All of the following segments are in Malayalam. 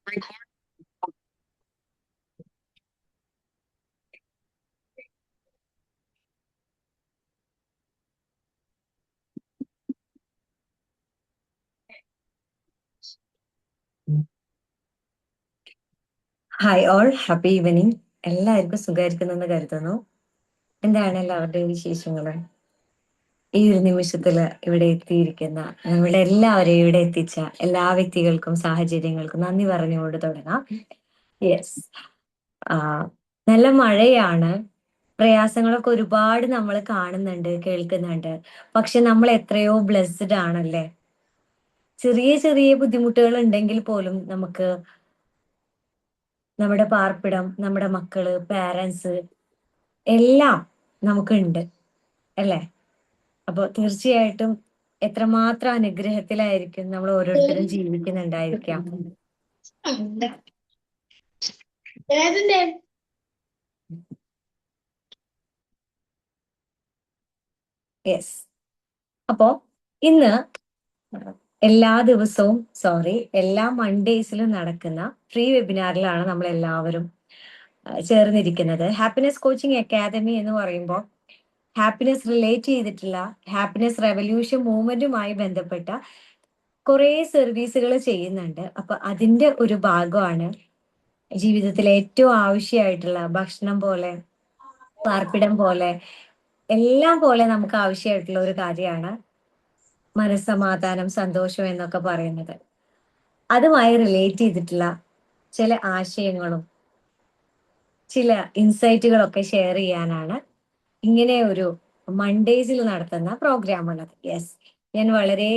Hi all, happy evening. എല്ലാവർക്കും സുഖമായിരിക്കുന്നെന്ന് കരുതുന്നു. എന്താണ് എല്ലാവരുടെയും വിശേഷങ്ങള്? ഈ ഒരു നിമിഷത്തില് ഇവിടെ എത്തിയിരിക്കുന്ന നമ്മുടെ എല്ലാവരെയും ഇവിടെ എത്തിച്ച എല്ലാ വ്യക്തികൾക്കും സാഹചര്യങ്ങൾക്കും നന്ദി പറഞ്ഞുകൊണ്ട് തുടങ്ങാം. യെസ്. ആ നല്ല മഴയാണ്. പ്രയാസങ്ങളൊക്കെ ഒരുപാട് നമ്മൾ കാണുന്നുണ്ട്, കേൾക്കുന്നുണ്ട്. പക്ഷെ നമ്മൾ എത്രയോ ബ്ലെസ്ഡ് ആണല്ലേ. ചെറിയ ചെറിയ ബുദ്ധിമുട്ടുകൾ ഉണ്ടെങ്കിൽ പോലും നമുക്ക് നമ്മുടെ പാർപ്പിടം, നമ്മുടെ മക്കള്, പാരൻസ് എല്ലാം നമുക്കുണ്ട് അല്ലേ? അപ്പൊ തീർച്ചയായിട്ടും എത്രമാത്രം അനുഗ്രഹത്തിലായിരിക്കും നമ്മൾ ഓരോരുത്തരും ജീവിക്കുന്നുണ്ടായിരിക്കാം. യെസ്. അപ്പോ ഇന്ന് എല്ലാ ദിവസവും എല്ലാ മൺഡേയ്സിലും നടക്കുന്ന ഫ്രീ വെബിനാറിലാണ് നമ്മൾ എല്ലാവരും ചേർന്നിരിക്കുന്നത്. ഹാപ്പിനെസ് കോച്ചിങ് അക്കാദമി എന്ന് പറയുമ്പോൾ ഹാപ്പിനെസ് റിലേറ്റ് ചെയ്തിട്ടുള്ള ഹാപ്പിനെസ് റെവല്യൂഷൻ മൂവ്മെന്റുമായി ബന്ധപ്പെട്ട കുറേ സർവീസുകൾ ചെയ്യുന്നുണ്ട്. അപ്പൊ അതിന്റെ ഒരു ഭാഗമാണ് ജീവിതത്തിൽ ഏറ്റവും ആവശ്യമായിട്ടുള്ള ഭക്ഷണം പോലെ, പാർപ്പിടം പോലെ, എല്ലാം പോലെ നമുക്ക് ആവശ്യമായിട്ടുള്ള ഒരു കാര്യമാണ് മനസ്സമാധാനം, സന്തോഷം എന്നൊക്കെ പറയുന്നത്. അതുമായി റിലേറ്റ് ചെയ്തിട്ടുള്ള ചില ആശയങ്ങളും ചില ഇൻസൈറ്റുകളൊക്കെ ഷെയർ ചെയ്യാനാണ് ഇങ്ങനെ ഒരു മൺഡേസിൽ നടത്തുന്ന പ്രോഗ്രാം ഉള്ളത്. യെസ്, ഞാൻ വളരെ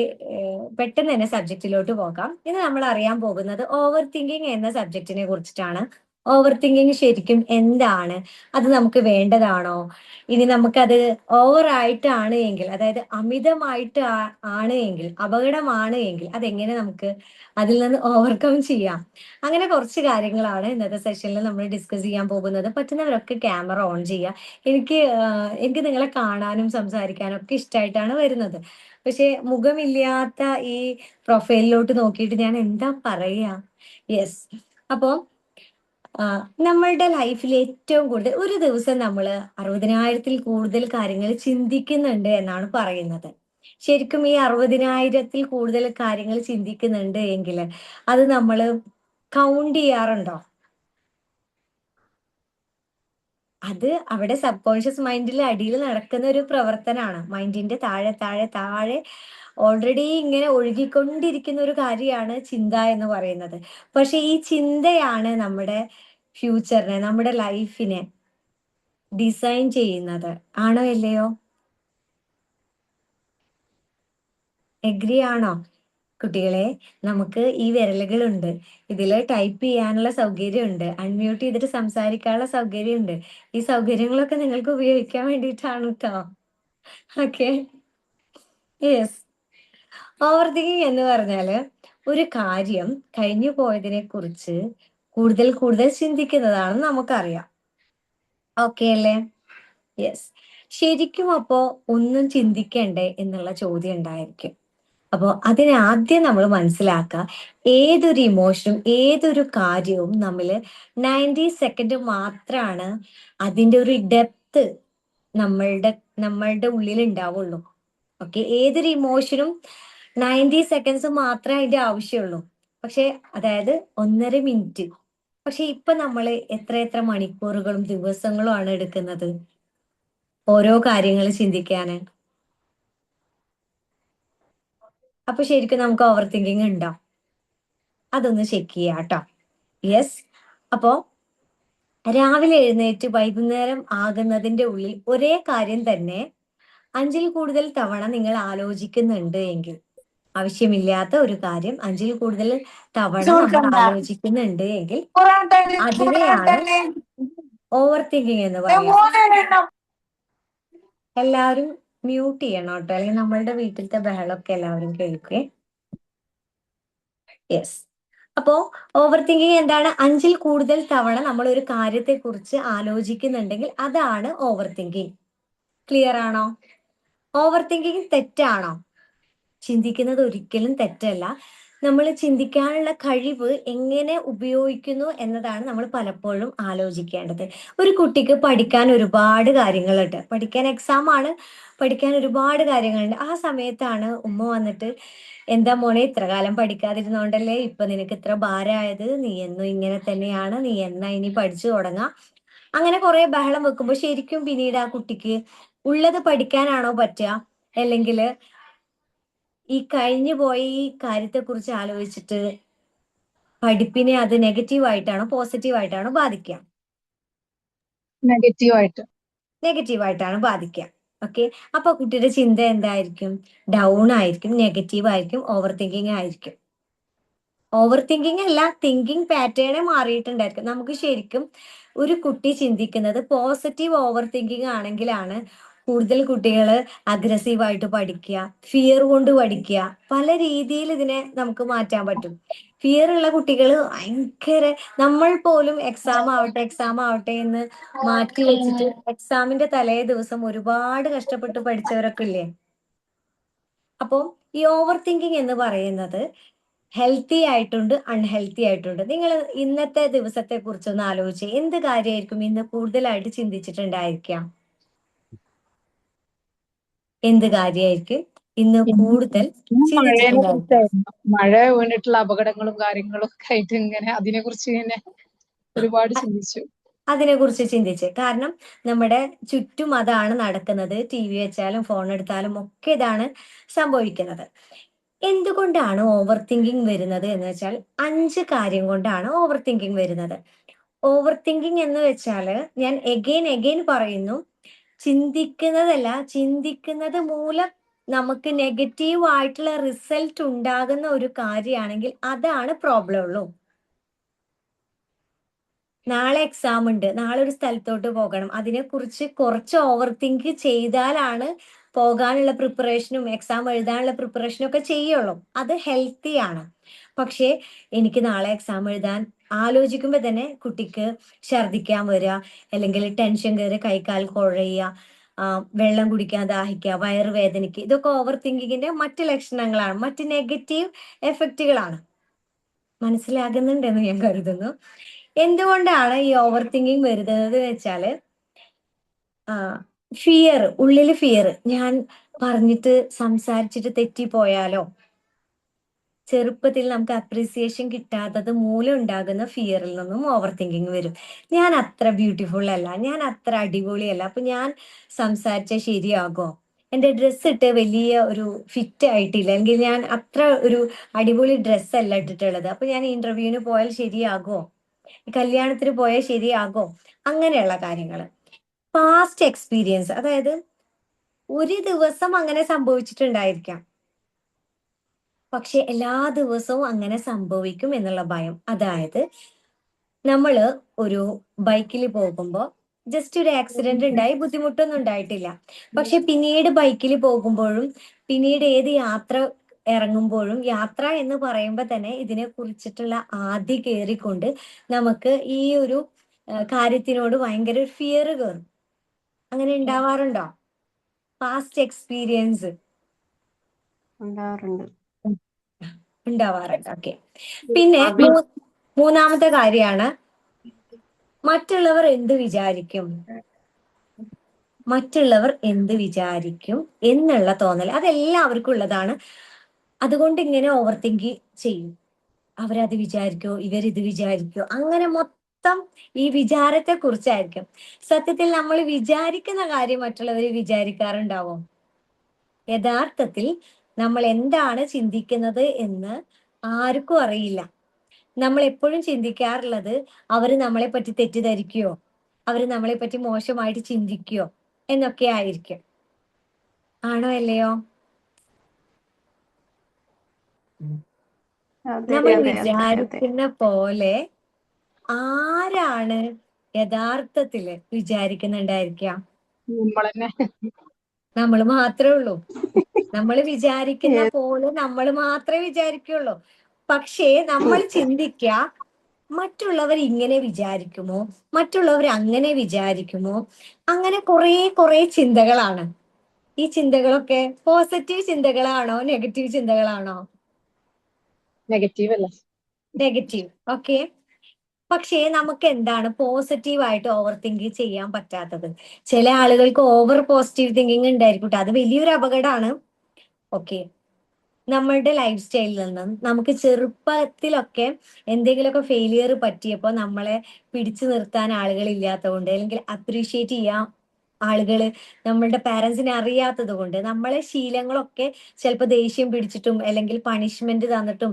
പെട്ടെന്ന് തന്നെ സബ്ജക്റ്റിലോട്ട് പോകാം. ഇന്ന് നമ്മൾ അറിയാൻ പോകുന്നത് ഓവർ തിങ്കിങ് എന്ന സബ്ജക്റ്റിനെ കുറിച്ചിട്ടാണ്. ഓവർ തിങ്കിങ് ശരിക്കും എന്താണ്? അത് നമുക്ക് വേണ്ടതാണോ? ഇനി നമുക്കത് ഓവർ ആയിട്ടാണ് എങ്കിൽ, അതായത് അമിതമായിട്ട് ആണ് എങ്കിൽ, അപകടമാണ് എങ്കിൽ അതെങ്ങനെ നമുക്ക് അതിൽ നിന്ന് ഓവർകം ചെയ്യാം? അങ്ങനെ കുറച്ച് കാര്യങ്ങളാണ് ഇന്നത്തെ സെഷനിൽ നമ്മൾ ഡിസ്കസ് ചെയ്യാൻ പോകുന്നത്. പറ്റുന്നവരൊക്കെ ക്യാമറ ഓൺ ചെയ്യുക. എനിക്ക് നിങ്ങളെ കാണാനും സംസാരിക്കാനും ഒക്കെ ഇഷ്ടമായിട്ടാണ് വരുന്നത്. പക്ഷെ മുഖമില്ലാത്ത ഈ പ്രൊഫൈലിലോട്ട് നോക്കിയിട്ട് ഞാൻ എന്താ പറയാ? യെസ്. അപ്പോ നമ്മളുടെ ലൈഫിൽ ഏറ്റവും കൂടുതൽ ഒരു ദിവസം നമ്മൾ 60,000-ൽ കൂടുതൽ കാര്യങ്ങൾ ചിന്തിക്കുന്നുണ്ട് എന്നാണ് പറയുന്നത്. ശരിക്കും ഈ 60,000-ൽ കൂടുതൽ കാര്യങ്ങൾ ചിന്തിക്കുന്നുണ്ട് എങ്കിൽ അത് നമ്മൾ കൗണ്ട് ചെയ്യാറുണ്ടോ? അത് അവിടെ സബ് കോൺഷ്യസ് മൈൻഡിൽ അടിയിൽ നടക്കുന്ന ഒരു പ്രവർത്തനമാണ്. മൈൻഡിന്റെ താഴെ താഴെ താഴെ ഓൾറെഡി ഇങ്ങനെ ഒഴുകിക്കൊണ്ടിരിക്കുന്ന ഒരു കാര്യമാണ് ചിന്ത എന്ന് പറയുന്നത്. പക്ഷെ ഈ ചിന്തയാണ് നമ്മുടെ ഫ്യൂച്ചറിനെ, നമ്മുടെ ലൈഫിനെ ഡിസൈൻ ചെയ്യുന്നത്. ആണോ അല്ലയോ? എഗ്രി ആണോ? കുട്ടികളെ, നമുക്ക് ഈ വിരലുകളുണ്ട്. ഇതില് ടൈപ്പ് ചെയ്യാനുള്ള സൗകര്യമുണ്ട്, അൺമ്യൂട്ട് ചെയ്തിട്ട് സംസാരിക്കാനുള്ള സൗകര്യമുണ്ട്. ഈ സൗകര്യങ്ങളൊക്കെ നിങ്ങൾക്ക് ഉപയോഗിക്കാൻ വേണ്ടിയിട്ടാണ് കേട്ടോ. ഓക്കെ. യെസ്. ഓവർ തിങ്കിങ് എന്ന് പറഞ്ഞാല് ഒരു കാര്യം കഴിഞ്ഞു പോയതിനെ കുറിച്ച് കൂടുതൽ കൂടുതൽ ചിന്തിക്കുന്നതാണെന്ന് നമുക്കറിയാം. ഓക്കെ അല്ലേ? യെസ്. ശരിക്കും അപ്പോ ഒന്നും ചിന്തിക്കണ്ടേ എന്നുള്ള ചോദ്യം ഉണ്ടായിരിക്കും. അപ്പോ അതിനാദ്യം നമ്മൾ മനസ്സിലാക്കുക, ഏതൊരു ഇമോഷനും ഏതൊരു കാര്യവും നമ്മള് 90 സെക്കൻഡ് മാത്രമാണ് അതിന്റെ ഒരു ഡെപ്ത് നമ്മളുടെ നമ്മളുടെ ഉള്ളിൽ ഉണ്ടാവുള്ളൂ. ഓക്കെ, ഏതൊരു ഇമോഷനും 90 സെക്കൻഡ്സ് മാത്രമേ അതിന്റെ ആവശ്യമുള്ളൂ. പക്ഷെ അതായത് 1.5 മിനിറ്റ്. പക്ഷെ ഇപ്പൊ നമ്മൾ എത്ര എത്ര മണിക്കൂറുകളും ദിവസങ്ങളും ആണ് എടുക്കുന്നത് ഓരോ കാര്യങ്ങൾ ചിന്തിക്കാന്. അപ്പൊ ശരിക്കും നമുക്ക് ഓവർ തിങ്കിങ് ഉണ്ടോ? അതൊന്ന് ചെക്ക് ചെയ്യാം കേട്ടോ. യെസ്. അപ്പോ രാവിലെ എഴുന്നേറ്റ് വൈകുന്നേരം ആകുന്നതിന്റെ ഉള്ളിൽ ഒരേ കാര്യം തന്നെ 5-ൽ കൂടുതൽ തവണ നിങ്ങൾ ആലോചിക്കുന്നുണ്ട് എങ്കിൽ, ആവശ്യമില്ലാത്ത ഒരു കാര്യം 5-ൽ കൂടുതൽ തവണ നമ്മൾ ആലോചിക്കുന്നുണ്ട് എങ്കിൽ അതിനെയാണ് ഓവർ തിങ്കിങ് എന്ന് പറയുന്നത്. എല്ലാവരും മ്യൂട്ട് ചെയ്യണം കേട്ടോ, അല്ലെങ്കിൽ നമ്മളുടെ വീട്ടിലത്തെ ബഹളമൊക്കെ എല്ലാവരും കേൾക്കേ. യെസ്. അപ്പോ ഓവർ തിങ്കിങ് എന്താണ്? 5-ൽ കൂടുതൽ തവണ നമ്മൾ ഒരു കാര്യത്തെ കുറിച്ച് ആലോചിക്കുന്നുണ്ടെങ്കിൽ അതാണ് ഓവർ തിങ്കിങ്. ക്ലിയർ ആണോ? ഓവർ തിങ്കിങ് തെറ്റാണോ? ചിന്തിക്കുന്നത് ഒരിക്കലും തെറ്റല്ല. നമ്മൾ ചിന്തിക്കാനുള്ള കഴിവ് എങ്ങനെ ഉപയോഗിക്കുന്നു എന്നതാണ് നമ്മൾ പലപ്പോഴും ആലോചിക്കേണ്ടത്. ഒരു കുട്ടിക്ക് പഠിക്കാൻ ഒരുപാട് കാര്യങ്ങളുണ്ട്. പഠിക്കാൻ എക്സാം ആണ്, പഠിക്കാൻ ഒരുപാട് കാര്യങ്ങളുണ്ട്. ആ സമയത്താണ് ഉമ്മ വന്നിട്ട്, "എന്താ മോനെ ഇത്ര കാലം പഠിക്കാതിരുന്നോണ്ടല്ലേ ഇപ്പൊ നിനക്ക് ഇത്ര ഭാരമായത്? നീ എന്നും ഇങ്ങനെ തന്നെയാണ്. നീ എന്നാ ഇനി പഠിച്ചു തുടങ്ങാ?" അങ്ങനെ കുറെ ബഹളം വെക്കുമ്പോൾ ശരിക്കും പിന്നീട് ആ കുട്ടിക്ക് ഉള്ളത് പഠിക്കാനാണോ പറ്റുക? അല്ലെങ്കില് ഈ കഴിഞ്ഞു പോയ ഈ കാര്യത്തെക്കുറിച്ച് ആലോചിച്ചിട്ട് പഠിപ്പിനെ അത് നെഗറ്റീവ് ആയിട്ടാണോ പോസിറ്റീവ് ആയിട്ടാണോ ബാധിക്കുക? നെഗറ്റീവായിട്ട്. നെഗറ്റീവ് ആയിട്ടാണ് ബാധിക്കുക. ഓക്കെ. അപ്പൊ കുട്ടിയുടെ ചിന്ത എന്തായിരിക്കും? ഡൗൺ ആയിരിക്കും, നെഗറ്റീവ് ആയിരിക്കും, ഓവർ തിങ്കിങ് ആയിരിക്കും. ഓവർ തിങ്കിങ് അല്ല, തിങ്കിങ് പാറ്റേണേ മാറിയിട്ടുണ്ടായിരിക്കും. നമുക്ക് ശരിക്കും ഒരു കുട്ടി ചിന്തിക്കുന്നത് പോസിറ്റീവ് ഓവർ തിങ്കിങ് ആണെങ്കിലാണ് കൂടുതൽ കുട്ടികൾ അഗ്രസീവായിട്ട് പഠിക്കുക, ഫിയർ കൊണ്ട് പഠിക്കുക. പല രീതിയിൽ ഇതിനെ നമുക്ക് മാറ്റാൻ പറ്റും. ഫിയർ ഉള്ള കുട്ടികൾ ഭയങ്കര, നമ്മൾ പോലും എക്സാം ആവട്ടെ എന്ന് മാറ്റി വെച്ചിട്ട് എക്സാമിന്റെ തലേ ദിവസം ഒരുപാട് കഷ്ടപ്പെട്ട് പഠിച്ചവരൊക്കെ ഇല്ലേ? അപ്പോൾ ഈ ഓവർ തിങ്കിങ് എന്ന് പറയുന്നത് ഹെൽത്തി ആയിട്ടുണ്ട്, അൺഹെൽത്തി ആയിട്ടുണ്ട്. നിങ്ങൾ ഇന്നത്തെ ദിവസത്തെ കുറിച്ചൊന്ന് ആലോചിച്ച് എന്ത് കാര്യമായിരിക്കും ഇന്ന് കൂടുതലായിട്ട് ചിന്തിച്ചിട്ടുണ്ടായിരിക്കാം? എന്ത് കാര്യമായിരിക്കും ഇന്ന് കൂടുതൽ മഴേനെ ചിന്തിച്ചിട്ടുണ്ടായിരിക്കാം? കുറിച്ചായിരുന്നു. മഴ വീണിട്ടുള്ള അപകടങ്ങളും കാര്യങ്ങളും ഒക്കെ ആയിട്ട് ഇങ്ങനെ അതിനെ കുറിച്ച് ഇങ്ങനെ ഒരുപാട് ചിന്തിച്ചു. അതിനെക്കുറിച്ച് ചിന്തിച്ച്. കാരണം നമ്മുടെ ചുറ്റും അതാണ് നടക്കുന്നത്. ടി വി വെച്ചാലും ഫോൺ എടുത്താലും ഒക്കെ ഇതാണ് സംഭവിക്കുന്നത്. എന്തുകൊണ്ടാണ് ഓവർ തിങ്കിങ് വരുന്നത് എന്ന് വെച്ചാൽ 5 കാര്യം കൊണ്ടാണ് ഓവർ തിങ്കിങ് വരുന്നത്. ഓവർ തിങ്കിങ് എന്ന് വെച്ചാല് ഞാൻ എഗെയിൻ പറയുന്നു, ചിന്തിക്കുന്നതല്ല, ചിന്തിക്കുന്നത് മൂലം നമുക്ക് നെഗറ്റീവ് ആയിട്ടുള്ള റിസൾട്ട് ഉണ്ടാകുന്ന ഒരു കാര്യമാണെങ്കിൽ അതാണ് പ്രോബ്ലം ഉള്ളൂ. നാളെ എക്സാം ഉണ്ട്, നാളെ ഒരു സ്ഥലത്തോട്ട് പോകണം, അതിനെക്കുറിച്ച് കുറച്ച് ഓവർ തിങ്ക് ചെയ്താലാണ് പോകാനുള്ള പ്രിപ്പറേഷനും എക്സാം എഴുതാനുള്ള പ്രിപ്പറേഷനും ഒക്കെ ചെയ്യുള്ളൂ. അത് ഹെൽത്തി ആണ്. പക്ഷേ എനിക്ക് നാളെ എക്സാം എഴുതാൻ ആലോചിക്കുമ്പോൾ തന്നെ കുട്ടിക്ക് ഛർദ്ദിക്കാൻ വരിക, അല്ലെങ്കിൽ ടെൻഷൻ കയറി കൈകാൽ കുഴയുക, വെള്ളം കുടിക്കാൻ ദാഹിക്കുക, വയറ് വേദനിക്കുക, ഇതൊക്കെ ഓവർ തിങ്കിങ്ങിന്റെ മറ്റ് ലക്ഷണങ്ങളാണ്, മറ്റ് നെഗറ്റീവ് എഫക്റ്റുകളാണ്. മനസ്സിലാകുന്നുണ്ടെന്ന് ഞാൻ കരുതുന്നു. എന്തുകൊണ്ടാണ് ഈ ഓവർ തിങ്കിങ് വരുന്നത് വെച്ചാല് ഫിയർ, ഉള്ളില് ഫിയർ, ഞാൻ പറഞ്ഞിട്ട് സംസാരിച്ചിട്ട് തെറ്റിപ്പോയാലോ, ചെറുപ്പത്തിൽ നമുക്ക് അപ്രീസിയേഷൻ കിട്ടാത്തത് മൂലം ഉണ്ടാകുന്ന ഫിയറിൽ നിന്നും ഓവർ തിങ്കിങ് വരും. ഞാൻ അത്ര ബ്യൂട്ടിഫുൾ അല്ല, ഞാൻ അത്ര അടിപൊളിയല്ല, അപ്പൊ ഞാൻ സംസാരിച്ച ശരിയാകോ, എന്റെ ഡ്രസ്സ് ഇട്ട് വലിയ ഒരു ഫിറ്റ് ആയിട്ടില്ല, അല്ലെങ്കിൽ ഞാൻ അത്ര ഒരു അടിപൊളി ഡ്രസ്സ് അല്ല ഇട്ടിട്ടുള്ളത്, അപ്പൊ ഞാൻ ഇന്റർവ്യൂവിന് പോയാൽ ശരിയാകോ, കല്യാണത്തിന് പോയാൽ ശരിയാകോ, അങ്ങനെയുള്ള കാര്യങ്ങൾ. പാസ്റ്റ് എക്സ്പീരിയൻസ്, അതായത് ഒരു ദിവസം അങ്ങനെ സംഭവിച്ചിട്ടുണ്ടായിരിക്കാം, പക്ഷെ എല്ലാ ദിവസവും അങ്ങനെ സംഭവിക്കും എന്നുള്ള ഭയം. അതായത് നമ്മള് ഒരു ബൈക്കിൽ പോകുമ്പോ ജസ്റ്റ് ഒരു ആക്സിഡന്റ് ഉണ്ടായി, ബുദ്ധിമുട്ടൊന്നും ഉണ്ടായിട്ടില്ല. പക്ഷെ പിന്നീട് ബൈക്കിൽ പോകുമ്പോഴും പിന്നീട് ഏത് യാത്ര ഇറങ്ങുമ്പോഴും, യാത്ര എന്ന് പറയുമ്പോൾ തന്നെ ഇതിനെ കുറിച്ചിട്ടുള്ള ആദി കയറിക്കൊണ്ട് നമുക്ക് ഈ ഒരു കാര്യത്തിനോട് ഭയങ്കര ഫിയർ കയറും. അങ്ങനെ ഉണ്ടാവാറുണ്ടോ? പാസ്റ്റ് എക്സ്പീരിയൻസ് ഉണ്ടാവാറുണ്ട്. ഉണ്ടാവാറുണ്ട്. ഓക്കെ. പിന്നെ മൂന്നാമത്തെ കാര്യമാണ് മറ്റുള്ളവർ എന്ത് വിചാരിക്കും. മറ്റുള്ളവർ എന്ത് വിചാരിക്കും എന്നുള്ള തോന്നൽ അതെല്ലാവർക്കും ഉള്ളതാണ്. അതുകൊണ്ട് ഇങ്ങനെ ഓവർ തിങ്ക് ചെയ്യും. അവരത് വിചാരിക്കോ, ഇവരിത് വിചാരിക്കോ, അങ്ങനെ മൊത്തം ഈ വിചാരത്തെ കുറിച്ചായിരിക്കും. സത്യത്തിൽ നമ്മൾ വിചാരിക്കുന്ന കാര്യം മറ്റുള്ളവർ വിചാരിക്കാറുണ്ടാവും? യഥാർത്ഥത്തിൽ നമ്മൾ എന്താണ് ചിന്തിക്കുന്നത് എന്ന് ആർക്കും അറിയില്ല. നമ്മൾ എപ്പോഴും ചിന്തിക്കാറുള്ളത് അവര് നമ്മളെ പറ്റി തെറ്റിദ്ധരിക്കുകയോ, അവര് നമ്മളെ പറ്റി മോശമായിട്ട് ചിന്തിക്കുകയോ എന്നൊക്കെ ആയിരിക്കും. ആണോ അല്ലയോ? അതെ നമ്മൾ അതെ അതെ അതെ. വിചാരിക്കുന്ന പോലെ ആരാണ് യഥാർത്ഥത്തില് വിചാരിക്കുന്നുണ്ടായിരിക്കാം? നമ്മളെന്നെ. നമ്മൾ മാത്രമേ ഉള്ളൂ. നമ്മൾ വിചാരിക്കുന്ന ഏ- പോലെ നമ്മൾ മാത്രമേ വിചാരിക്കുള്ളൂ. പക്ഷേ നമ്മൾ ചിന്തിക്ക, മറ്റുള്ളവർ ഇങ്ങനെ വിചാരിക്കുമോ, മറ്റുള്ളവർ അങ്ങനെ വിചാരിക്കുമോ, അങ്ങനെ കുറെ ചിന്തകളാണ്. ഈ ചിന്തകളൊക്കെ പോസിറ്റീവ് ചിന്തകളാണോ നെഗറ്റീവ് ചിന്തകളാണോ? നെഗറ്റീവ് അല്ലേ? നെഗറ്റീവ്. ഓക്കെ. പക്ഷേ നമുക്ക് എന്താണ് പോസിറ്റീവായിട്ട് ഓവർ തിങ്ക് ചെയ്യാൻ പറ്റാത്തത്? ചില ആളുകൾക്ക് ഓവർ പോസിറ്റീവ് തിങ്കിങ് ഉണ്ടായിരിക്കും ട്ടോ. അത് വലിയൊരു അപകടമാണ്. ഓക്കെ. നമ്മളുടെ ലൈഫ് സ്റ്റൈലിൽ നിന്നും നമുക്ക് ചെറുപ്പത്തിലൊക്കെ എന്തെങ്കിലുമൊക്കെ ഫെയിലിയർ പറ്റിയപ്പോൾ നമ്മളെ പിടിച്ചു നിർത്താൻ ആളുകൾ ഇല്ലാത്തതുകൊണ്ട്, അല്ലെങ്കിൽ അപ്രീഷിയേറ്റ് ചെയ്യാൻ ആളുകള് നമ്മളുടെ പാരന്റ്സിനെ അറിയാത്തത് കൊണ്ട് നമ്മളെ ശീലങ്ങളൊക്കെ ചിലപ്പോൾ ദേഷ്യം പിടിച്ചിട്ടും അല്ലെങ്കിൽ പണിഷ്മെന്റ് തന്നിട്ടും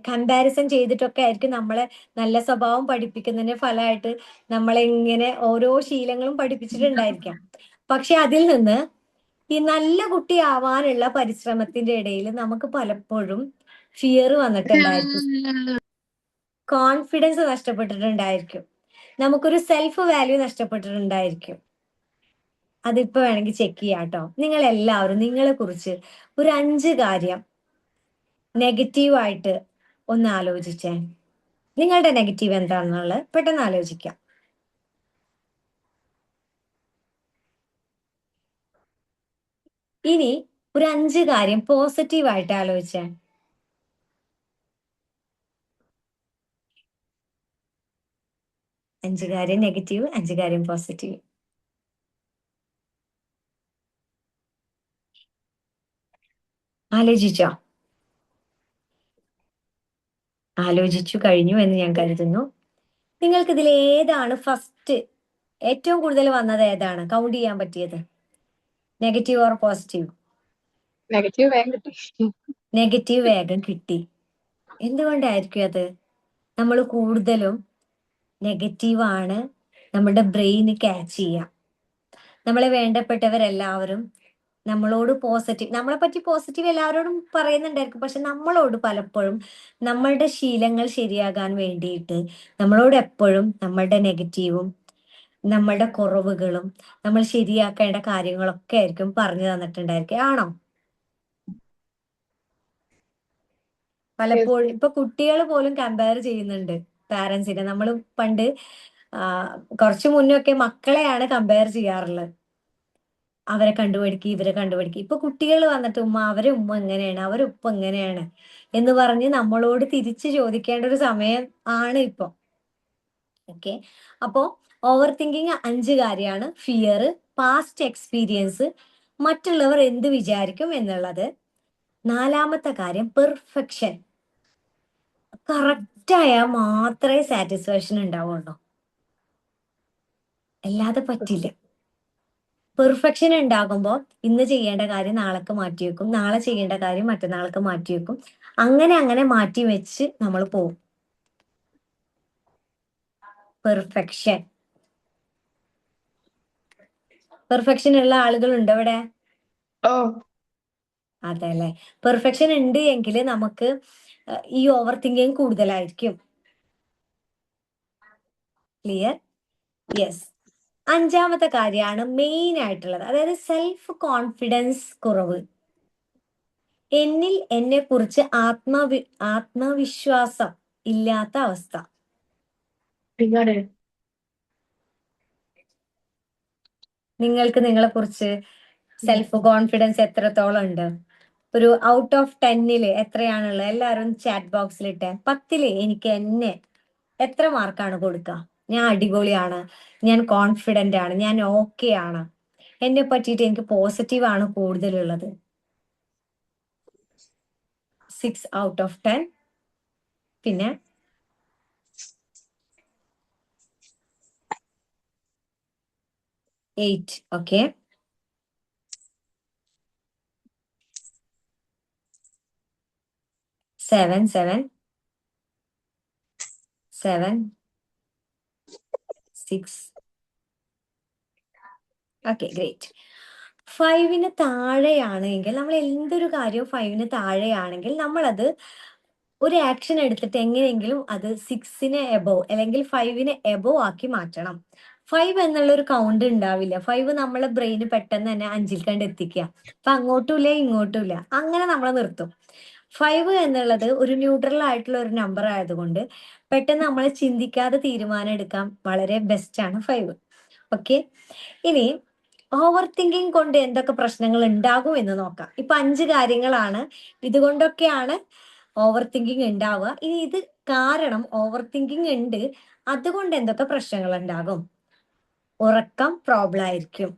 കമ്പാരിസൺ ചെയ്തിട്ടൊക്കെ ആയിരിക്കും നമ്മളെ നല്ല സ്വഭാവം പഠിപ്പിക്കുന്നതിന്റെ ഫലമായിട്ട് നമ്മളെ ഇങ്ങനെ ഓരോ ശീലങ്ങളും പഠിപ്പിച്ചിട്ടുണ്ടായിരിക്കാം. പക്ഷെ അതിൽ നിന്ന് ഈ നല്ല കുട്ടിയാവാനുള്ള പരിശ്രമത്തിന്റെ ഇടയിൽ നമുക്ക് പലപ്പോഴും ഫിയർ വന്നിട്ടുണ്ടായിരിക്കും, കോൺഫിഡൻസ് നഷ്ടപ്പെട്ടിട്ടുണ്ടായിരിക്കും, നമുക്കൊരു സെൽഫ് വാല്യൂ നഷ്ടപ്പെട്ടിട്ടുണ്ടായിരിക്കും. അതിപ്പോ വേണമെങ്കിൽ ചെക്ക് ചെയ്യാം കേട്ടോ. നിങ്ങൾ എല്ലാവരും നിങ്ങളെ കുറിച്ച് ഒരു 5 കാര്യം നെഗറ്റീവായിട്ട് ഒന്ന് ആലോചിച്ചേ. നിങ്ങളുടെ നെഗറ്റീവ് എന്താണെന്നുള്ളത് പെട്ടെന്ന് ആലോചിക്കാം. ഇനി ഒരു 5 കാര്യം പോസിറ്റീവായിട്ട് ആലോചിച്ചേ. അഞ്ച് കാര്യം നെഗറ്റീവ്, 5 കാര്യം പോസിറ്റീവ്. ആലോചിച്ചോ? ആലോചിച്ചു കഴിഞ്ഞു എന്ന് ഞാൻ കരുതുന്നു. നിങ്ങൾക്ക് ഇതിൽ ഏതാണ് ഫസ്റ്റ് ഏറ്റവും കൂടുതൽ വന്നത്? ഏതാണ് കൗണ്ട് ചെയ്യാൻ പറ്റിയത്? Negative or positive? നെഗറ്റീവ് വേഗം കിട്ടി. നെഗറ്റീവ് വേഗം കിട്ടി. എന്തുകൊണ്ടായിരിക്കും അത്? നമ്മൾ കൂടുതലും നെഗറ്റീവാണ് നമ്മുടെ ബ്രെയിന് ക്യാച്ച് ചെയ്യുക. നമ്മളെ വേണ്ടപ്പെട്ടവരെല്ലാവരും നമ്മളോട് പോസിറ്റീവ്, നമ്മളെ പറ്റി പോസിറ്റീവ് എല്ലാവരോടും പറയുന്നുണ്ടായിരിക്കും. പക്ഷെ നമ്മളോട് പലപ്പോഴും നമ്മളുടെ ശീലങ്ങൾ ശരിയാകാൻ വേണ്ടിയിട്ട് നമ്മളോട് എപ്പോഴും നമ്മളുടെ നെഗറ്റീവും നമ്മളുടെ കുറവുകളും നമ്മൾ ശരിയാക്കേണ്ട കാര്യങ്ങളൊക്കെ ആയിരിക്കും പറഞ്ഞു തന്നിട്ടുണ്ടായിരിക്കും. ആണോ? പലപ്പോഴും ഇപ്പൊ കുട്ടികൾ പോലും കമ്പയർ ചെയ്യുന്നുണ്ട് പാരന്റ്സിനെ. നമ്മൾ പണ്ട് കുറച്ചു മുന്നൊക്കെ മക്കളെയാണ് കമ്പയർ ചെയ്യാറുള്ളത്. അവരെ കണ്ടുപിടിക്കുക, ഇവരെ കണ്ടുപിടിക്കുക. ഇപ്പൊ കുട്ടികൾ വന്നിട്ട് ഉമ്മ അവരെ ഉമ്മ എങ്ങനെയാണ്, അവരെ ഉപ്പ എങ്ങനെയാണ് എന്ന് പറഞ്ഞ് നമ്മളോട് തിരിച്ചു ചോദിക്കേണ്ട ഒരു സമയം ആണ് ഇപ്പൊ. ഓക്കെ. അപ്പോ ഓവർ തിങ്കിങ് 5 കാര്യമാണ്. ഫിയർ, പാസ്റ്റ് എക്സ്പീരിയൻസ്, മറ്റുള്ളവർ എന്ത് വിചാരിക്കും എന്നുള്ളത്. 4ാമത്തെ കാര്യം പെർഫെക്ഷൻ. കറക്റ്റ് ആയാൽ മാത്രമേ സാറ്റിസ്ഫാക്ഷൻ ഉണ്ടാവുള്ളൂ, അല്ലാതെ പറ്റില്ല. പെർഫെക്ഷൻ ഉണ്ടാകുമ്പോൾ ഇന്ന് ചെയ്യേണ്ട കാര്യം നാളേക്ക് മാറ്റിവെക്കും, നാളെ ചെയ്യേണ്ട കാര്യം മറ്റന്നാൾക്ക് മാറ്റിവെക്കും. അങ്ങനെ അങ്ങനെ മാറ്റി വെച്ച് നമ്മൾ പോകും. പെർഫെക്ഷൻ പെർഫെക്ഷൻ ഉള്ള ആളുകളുണ്ട് ഇവിടെ? ഓ, അതെ അല്ലെ. പെർഫെക്ഷൻ ഉണ്ട് എങ്കിൽ നമുക്ക് ഈ ഓവർ തിങ്കിങ് കൂടുതലായിരിക്കും. ക്ലിയർ? യെസ്. 5ാമത്തെ കാര്യമാണ് മെയിൻ ആയിട്ടുള്ളത്, അതായത് സെൽഫ് കോൺഫിഡൻസ് കുറവ്. എന്നിൽ എന്നെ കുറിച്ച് ആത്മവിശ്വാസം ഇല്ലാത്ത അവസ്ഥ. നിങ്ങൾക്ക് നിങ്ങളെ കുറിച്ച് സെൽഫ് കോൺഫിഡൻസ് എത്രത്തോളം ഉണ്ട്? ഒരു ഔട്ട് ഓഫ് 10 എത്രയാണുള്ളത്? എല്ലാവരും ചാറ്റ് ബോക്സിലിട്ട് 10 എനിക്ക് എന്നെ എത്ര മാർക്കാണ് കൊടുക്കുക? ഞാൻ അടിപൊളിയാണ്, ഞാൻ കോൺഫിഡന്റ് ആണ്, ഞാൻ ഓക്കെ ആണ്, എന്നെ പറ്റിയിട്ട് എനിക്ക് പോസിറ്റീവ് ആണ് കൂടുതലുള്ളത്. 6 ഔട്ട് ഓഫ് 10. പിന്നെ 8. ഓക്കെ. 7, 7, 7, 6. Okay, great. 5 താഴെയാണെങ്കിൽ, നമ്മൾ എന്തൊരു കാര്യവും 5 താഴെയാണെങ്കിൽ നമ്മളത് ഒരു ആക്ഷൻ എടുത്തിട്ട് എങ്ങനെയെങ്കിലും അത് 6 എബോവ് അല്ലെങ്കിൽ 5 എബോവ് ആക്കി മാറ്റണം. 5 എന്നുള്ള ഒരു കൗണ്ട് ഉണ്ടാവില്ല. 5 നമ്മളെ ബ്രെയിന് പെട്ടെന്ന് തന്നെ 5ൽ കണ്ട് എത്തിക്കുക. അപ്പൊ അങ്ങോട്ടുമില്ല ഇങ്ങോട്ടുമില്ല, അങ്ങനെ നമ്മൾ നിർത്തും. 5 എന്നുള്ളത് ഒരു ന്യൂട്രൽ ആയിട്ടുള്ള ഒരു നമ്പർ ആയതുകൊണ്ട് പെട്ടെന്ന് നമ്മൾ ചിന്തിക്കാതെ തീരുമാനം എടുക്കാൻ വളരെ ബെസ്റ്റ് ആണ് 5. ഓക്കെ. ഇനി ഓവർ തിങ്കിങ് കൊണ്ട് എന്തൊക്കെ പ്രശ്നങ്ങൾ ഉണ്ടാകും എന്ന് നോക്കാം. ഇപ്പൊ 5 കാര്യങ്ങളാണ്. ഇതുകൊണ്ടൊക്കെയാണ് ഓവർ തിങ്കിങ് ഉണ്ടാവുക. ഇനി ഇത് കാരണം ഓവർ തിങ്കിങ് ഉണ്ട്, അതുകൊണ്ട് എന്തൊക്കെ പ്രശ്നങ്ങൾ ഉണ്ടാകും? ഉറക്കം പ്രോബ്ലം ആയിരിക്കും.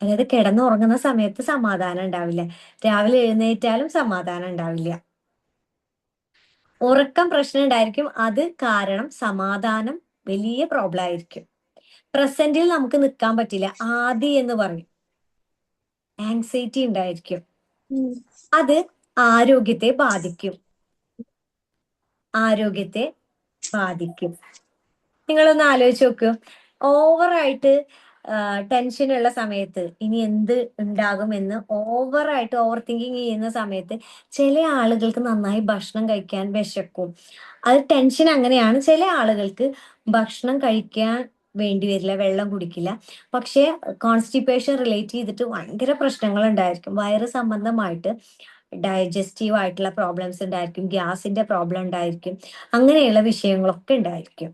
അതായത് കിടന്നുറങ്ങുന്ന സമയത്ത് സമാധാനം ഉണ്ടാവില്ല, രാവിലെ എഴുന്നേറ്റാലും സമാധാനം ഉണ്ടാവില്ല. ഉറക്കം പ്രശ്നം ഉണ്ടായിരിക്കും, അത് കാരണം സമാധാനം വലിയ പ്രോബ്ലം ആയിരിക്കും. പ്രസന്റിൽ നമുക്ക് നിൽക്കാൻ പറ്റില്ല, ആദി എന്ന് പറയും, ആങ്സൈറ്റി ഉണ്ടായിരിക്കും. അത് ആരോഗ്യത്തെ ബാധിക്കും, ആരോഗ്യത്തെ ബാധിക്കും. നിങ്ങളൊന്ന് ആലോചിച്ച് നോക്കൂ, ഓവറായിട്ട് ടെൻഷൻ ഉള്ള സമയത്ത് ഇനി എന്ത് ഉണ്ടാകുമെന്ന് ഓവറായിട്ട് ഓവർ തിങ്കിങ് ചെയ്യുന്ന സമയത്ത് ചില ആളുകൾക്ക് നന്നായി ഭക്ഷണം കഴിക്കാൻ വിശക്കും. അത് ടെൻഷൻ അങ്ങനെയാണ്. ചില ആളുകൾക്ക് ഭക്ഷണം കഴിക്കാൻ വേണ്ടി വരില്ല, വെള്ളം കുടിക്കില്ല. പക്ഷേ കോൺസ്റ്റിപ്പേഷൻ റിലേറ്റ് ചെയ്തിട്ട് ഭയങ്കര പ്രശ്നങ്ങൾ ഉണ്ടായിരിക്കും. വയറ് സംബന്ധമായിട്ട് ഡൈജസ്റ്റീവ് ആയിട്ടുള്ള പ്രോബ്ലംസ് ഉണ്ടായിരിക്കും, ഗ്യാസിന്റെ പ്രോബ്ലം ഉണ്ടായിരിക്കും, അങ്ങനെയുള്ള വിഷയങ്ങളൊക്കെ ഉണ്ടായിരിക്കും.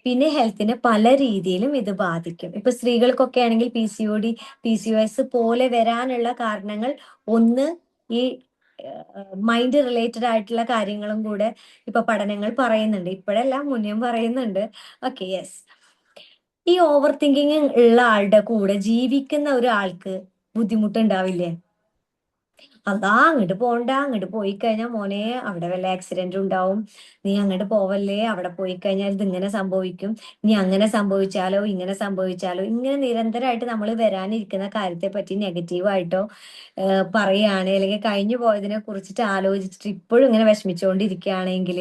പിന്നെ ഹെൽത്തിനെ പല രീതിയിലും ഇത് ബാധിക്കും. ഇപ്പൊ സ്ത്രീകൾക്കൊക്കെ ആണെങ്കിൽ PCOD, PCOS പോലെ വരാനുള്ള കാരണങ്ങൾ ഒന്ന് ഈ മൈൻഡ് റിലേറ്റഡ് ആയിട്ടുള്ള കാര്യങ്ങളും കൂടെ ഇപ്പൊ പഠനങ്ങൾ പറയുന്നുണ്ട്. ഇപ്പോഴെല്ലാം മുന്നേയും പറയുന്നുണ്ട്. Okay, yes. ഈ ഓവർ തിങ്കിങ് ഉള്ള ആളുടെ കൂടെ ജീവിക്കുന്ന ഒരാൾക്ക് ബുദ്ധിമുട്ടുണ്ടാവില്ലേ? അതാ അങ്ങോട്ട് പോണ്ട, അങ്ങോട്ട് പോയി കഴിഞ്ഞാൽ മോനെ അവിടെ വല്ല ആക്സിഡന്റ് ഉണ്ടാവും, നീ അങ്ങോട്ട് പോവല്ലേ, അവിടെ പോയി കഴിഞ്ഞാൽ ഇത് ഇങ്ങനെ സംഭവിക്കും, നീ അങ്ങനെ സംഭവിച്ചാലോ ഇങ്ങനെ സംഭവിച്ചാലോ, ഇങ്ങനെ നിരന്തരമായിട്ട് നമ്മൾ വരാനിരിക്കുന്ന കാര്യത്തെ പറ്റി നെഗറ്റീവായിട്ടോ പറയുകയാണ്, അല്ലെങ്കിൽ കഴിഞ്ഞു പോയതിനെ കുറിച്ചിട്ട് ആലോചിച്ചിട്ട് ഇപ്പോഴും ഇങ്ങനെ വിഷമിച്ചുകൊണ്ടിരിക്കുകയാണെങ്കിൽ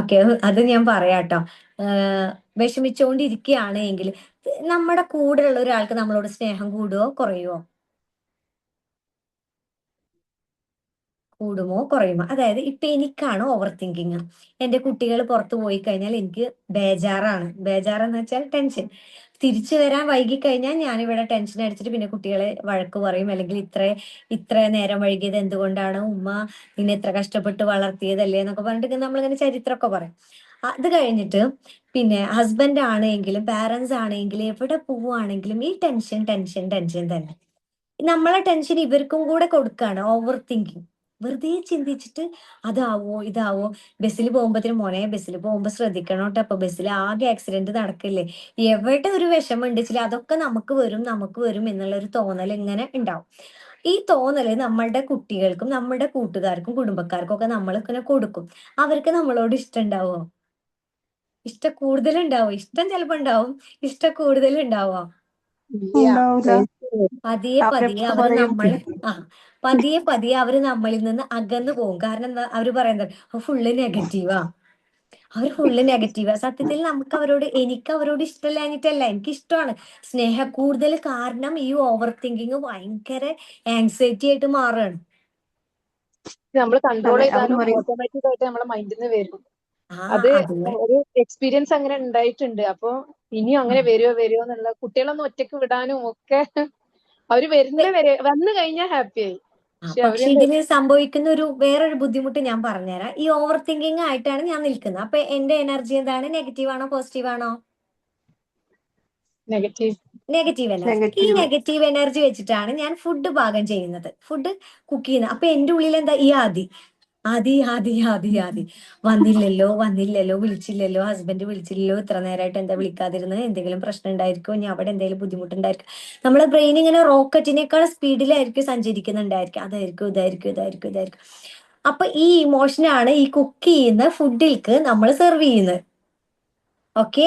ഓക്കെ, അത് ഞാൻ പറയാട്ടോ. വിഷമിച്ചുകൊണ്ടിരിക്കുകയാണെങ്കിൽ നമ്മുടെ കൂടെയുള്ള ഒരാൾക്ക് നമ്മളോട് സ്നേഹം കൂടുവോ കുറയുവോ? കൂടുമോ കുറയുമോ? അതായത് ഇപ്പൊ എനിക്കാണ് ഓവർ തിങ്കിങ്, എന്റെ കുട്ടികൾ പുറത്തു പോയി കഴിഞ്ഞാൽ എനിക്ക് ബേജാറാണ്. ബേജാറെന്ന് വെച്ചാൽ ടെൻഷൻ. തിരിച്ചു വരാൻ വൈകി കഴിഞ്ഞാൽ ഞാനിവിടെ ടെൻഷൻ അടിച്ചിട്ട് പിന്നെ കുട്ടികളെ വഴക്ക് പറയും, അല്ലെങ്കിൽ ഇത്ര നേരം വൈകിയത് എന്തുകൊണ്ടാണ് ഉമ്മ, നിന്നെ ഇത്ര കഷ്ടപ്പെട്ട് വളർത്തിയതല്ലേ എന്നൊക്കെ പറഞ്ഞിട്ട് നമ്മളിങ്ങനെ ചരിത്രമൊക്കെ പറയും. അത് കഴിഞ്ഞിട്ട് പിന്നെ ഹസ്ബൻഡ് ആണെങ്കിലും പാരന്റ്സ് ആണെങ്കിലും എവിടെ പോവുകയാണെങ്കിലും ഈ ടെൻഷൻ ടെൻഷൻ ടെൻഷൻ തന്നെ. നമ്മളെ ടെൻഷൻ ഇവർക്കും കൂടെ കൊടുക്കാണ്, ഓവർ തിങ്കിങ്. വെറുതെ ചിന്തിച്ചിട്ട് അതാവോ ഇതാവോ. ബസ്സിൽ പോകുമ്പോഴത്തേനും മോനെ ബസ്സിൽ പോകുമ്പോ ശ്രദ്ധിക്കണം കേട്ടോ, അപ്പൊ ബസ്സിൽ ആകെ ആക്സിഡന്റ് നടക്കില്ലേ, എവിടെ ഒരു വിഷമം ഉണ്ടെങ്കിൽ അതൊക്കെ നമുക്ക് വരും നമുക്ക് വരും എന്നുള്ള ഒരു തോന്നൽ ഇങ്ങനെ ഉണ്ടാവും. ഈ തോന്നല് നമ്മളുടെ കുട്ടികൾക്കും നമ്മുടെ കൂട്ടുകാർക്കും കുടുംബക്കാർക്കും ഒക്കെ നമ്മൾ ഇങ്ങനെ കൊടുക്കും. അവർക്ക് നമ്മളോട് ഇഷ്ടം ഉണ്ടാവോ? ഇഷ്ടം കൂടുതലുണ്ടാവോ? ഇഷ്ടം ചിലപ്പോ ഉണ്ടാവും, ഇഷ്ടം കൂടുതലുണ്ടാവോ? ഇല്ല. ഉണ്ടാവൂല. പതിയെ പതിയെ അവരെപ്പ അവര് പറയും നമ്മള് ആ പതിയെ പതിയെ അവര് നമ്മളിൽ നിന്ന് അകന്നു പോകും. കാരണം എന്താ അവര് പറയുന്നത്? ഫുള്ള് നെഗറ്റീവാ, അവർ ഫുള്ള് നെഗറ്റീവാ. സത്യത്തിൽ എനിക്ക് അവരോട് ഇഷ്ടമില്ലാഞ്ഞിട്ടല്ല, എനിക്ക് ഇഷ്ടമാണ്. സ്നേഹ കൂടുതൽ കാരണം ഈ ഓവർ തിങ്കിങ് ഭയങ്കര ആങ്സൈറ്റി ആയിട്ട് മാറുകയാണ്. നമ്മൾ കൺട്രോൾ അതെ അവർ ചെയ്താലും പറയും ഓട്ടോമാറ്റിക് ആയിട്ട് നമ്മളെ മൈൻഡിൽ നിന്ന് വരും. ആ അത് അതുപോലെ ഒരു എക്സ്പീരിയൻസ് അങ്ങനെ ഉണ്ടായിട്ടുണ്ട്. അപ്പൊ ഇനിയും അങ്ങനെ വരുമോ എന്നുള്ള, കുട്ടികളൊന്നും ഒറ്റക്ക് വിടാനും ഒക്കെ അവര് വന്നു കഴിഞ്ഞാൽ ഹാപ്പി ആയി. പക്ഷെ പക്ഷെ അവരെന്ത് ഇതിന് സംഭവിക്കുന്ന വേറൊരു ബുദ്ധിമുട്ട് ഞാൻ പറഞ്ഞുതരാം. ഈ ഓവർ തിങ്കിങ് ആയിട്ടാണ് ഞാൻ നിൽക്കുന്നത്. അപ്പൊ എന്റെ എനർജി എന്താണ്? നെഗറ്റീവ് ആണോ പോസിറ്റീവ് ആണോ? നെഗറ്റീവ്. Negative energy. ഈ നെഗറ്റീവ്. നെഗറ്റീവ് എനർജി വെച്ചിട്ടാണ് ഞാൻ ഫുഡ് പാകം ചെയ്യുന്നത്, ഫുഡ് കുക്ക് ചെയ്യുന്നത്. അപ്പൊ എന്റെ ഉള്ളിൽ എന്താ? ഈ ആദി ആദി ആദി ആദി ആദി വന്നില്ലല്ലോ വന്നില്ലല്ലോ, വിളിച്ചില്ലല്ലോ, ഹസ്ബൻഡ് വിളിച്ചില്ലല്ലോ, ഇത്ര നേരമായിട്ട് എന്താ വിളിക്കാതിരുന്നത്, എന്തെങ്കിലും പ്രശ്നം ഉണ്ടായിരിക്കും, ഇനി അവിടെ എന്തെങ്കിലും ബുദ്ധിമുട്ടുണ്ടായിരിക്കും. നമ്മളെ ബ്രെയിൻ ഇങ്ങനെ റോക്കറ്റിനേക്കാൾ സ്പീഡിലായിരിക്കും സഞ്ചരിക്കുന്നുണ്ടായിരിക്കും. അതായിരിക്കും ഇതായിരിക്കും ഇതായിരിക്കും ഇതായിരിക്കും. അപ്പൊ ഈ ഇമോഷനാണ് ഈ കുക്ക് ചെയ്യുന്ന ഫുഡിൽക്ക് നമ്മൾ സെർവ് ചെയ്യുന്നത്. ഓക്കെ,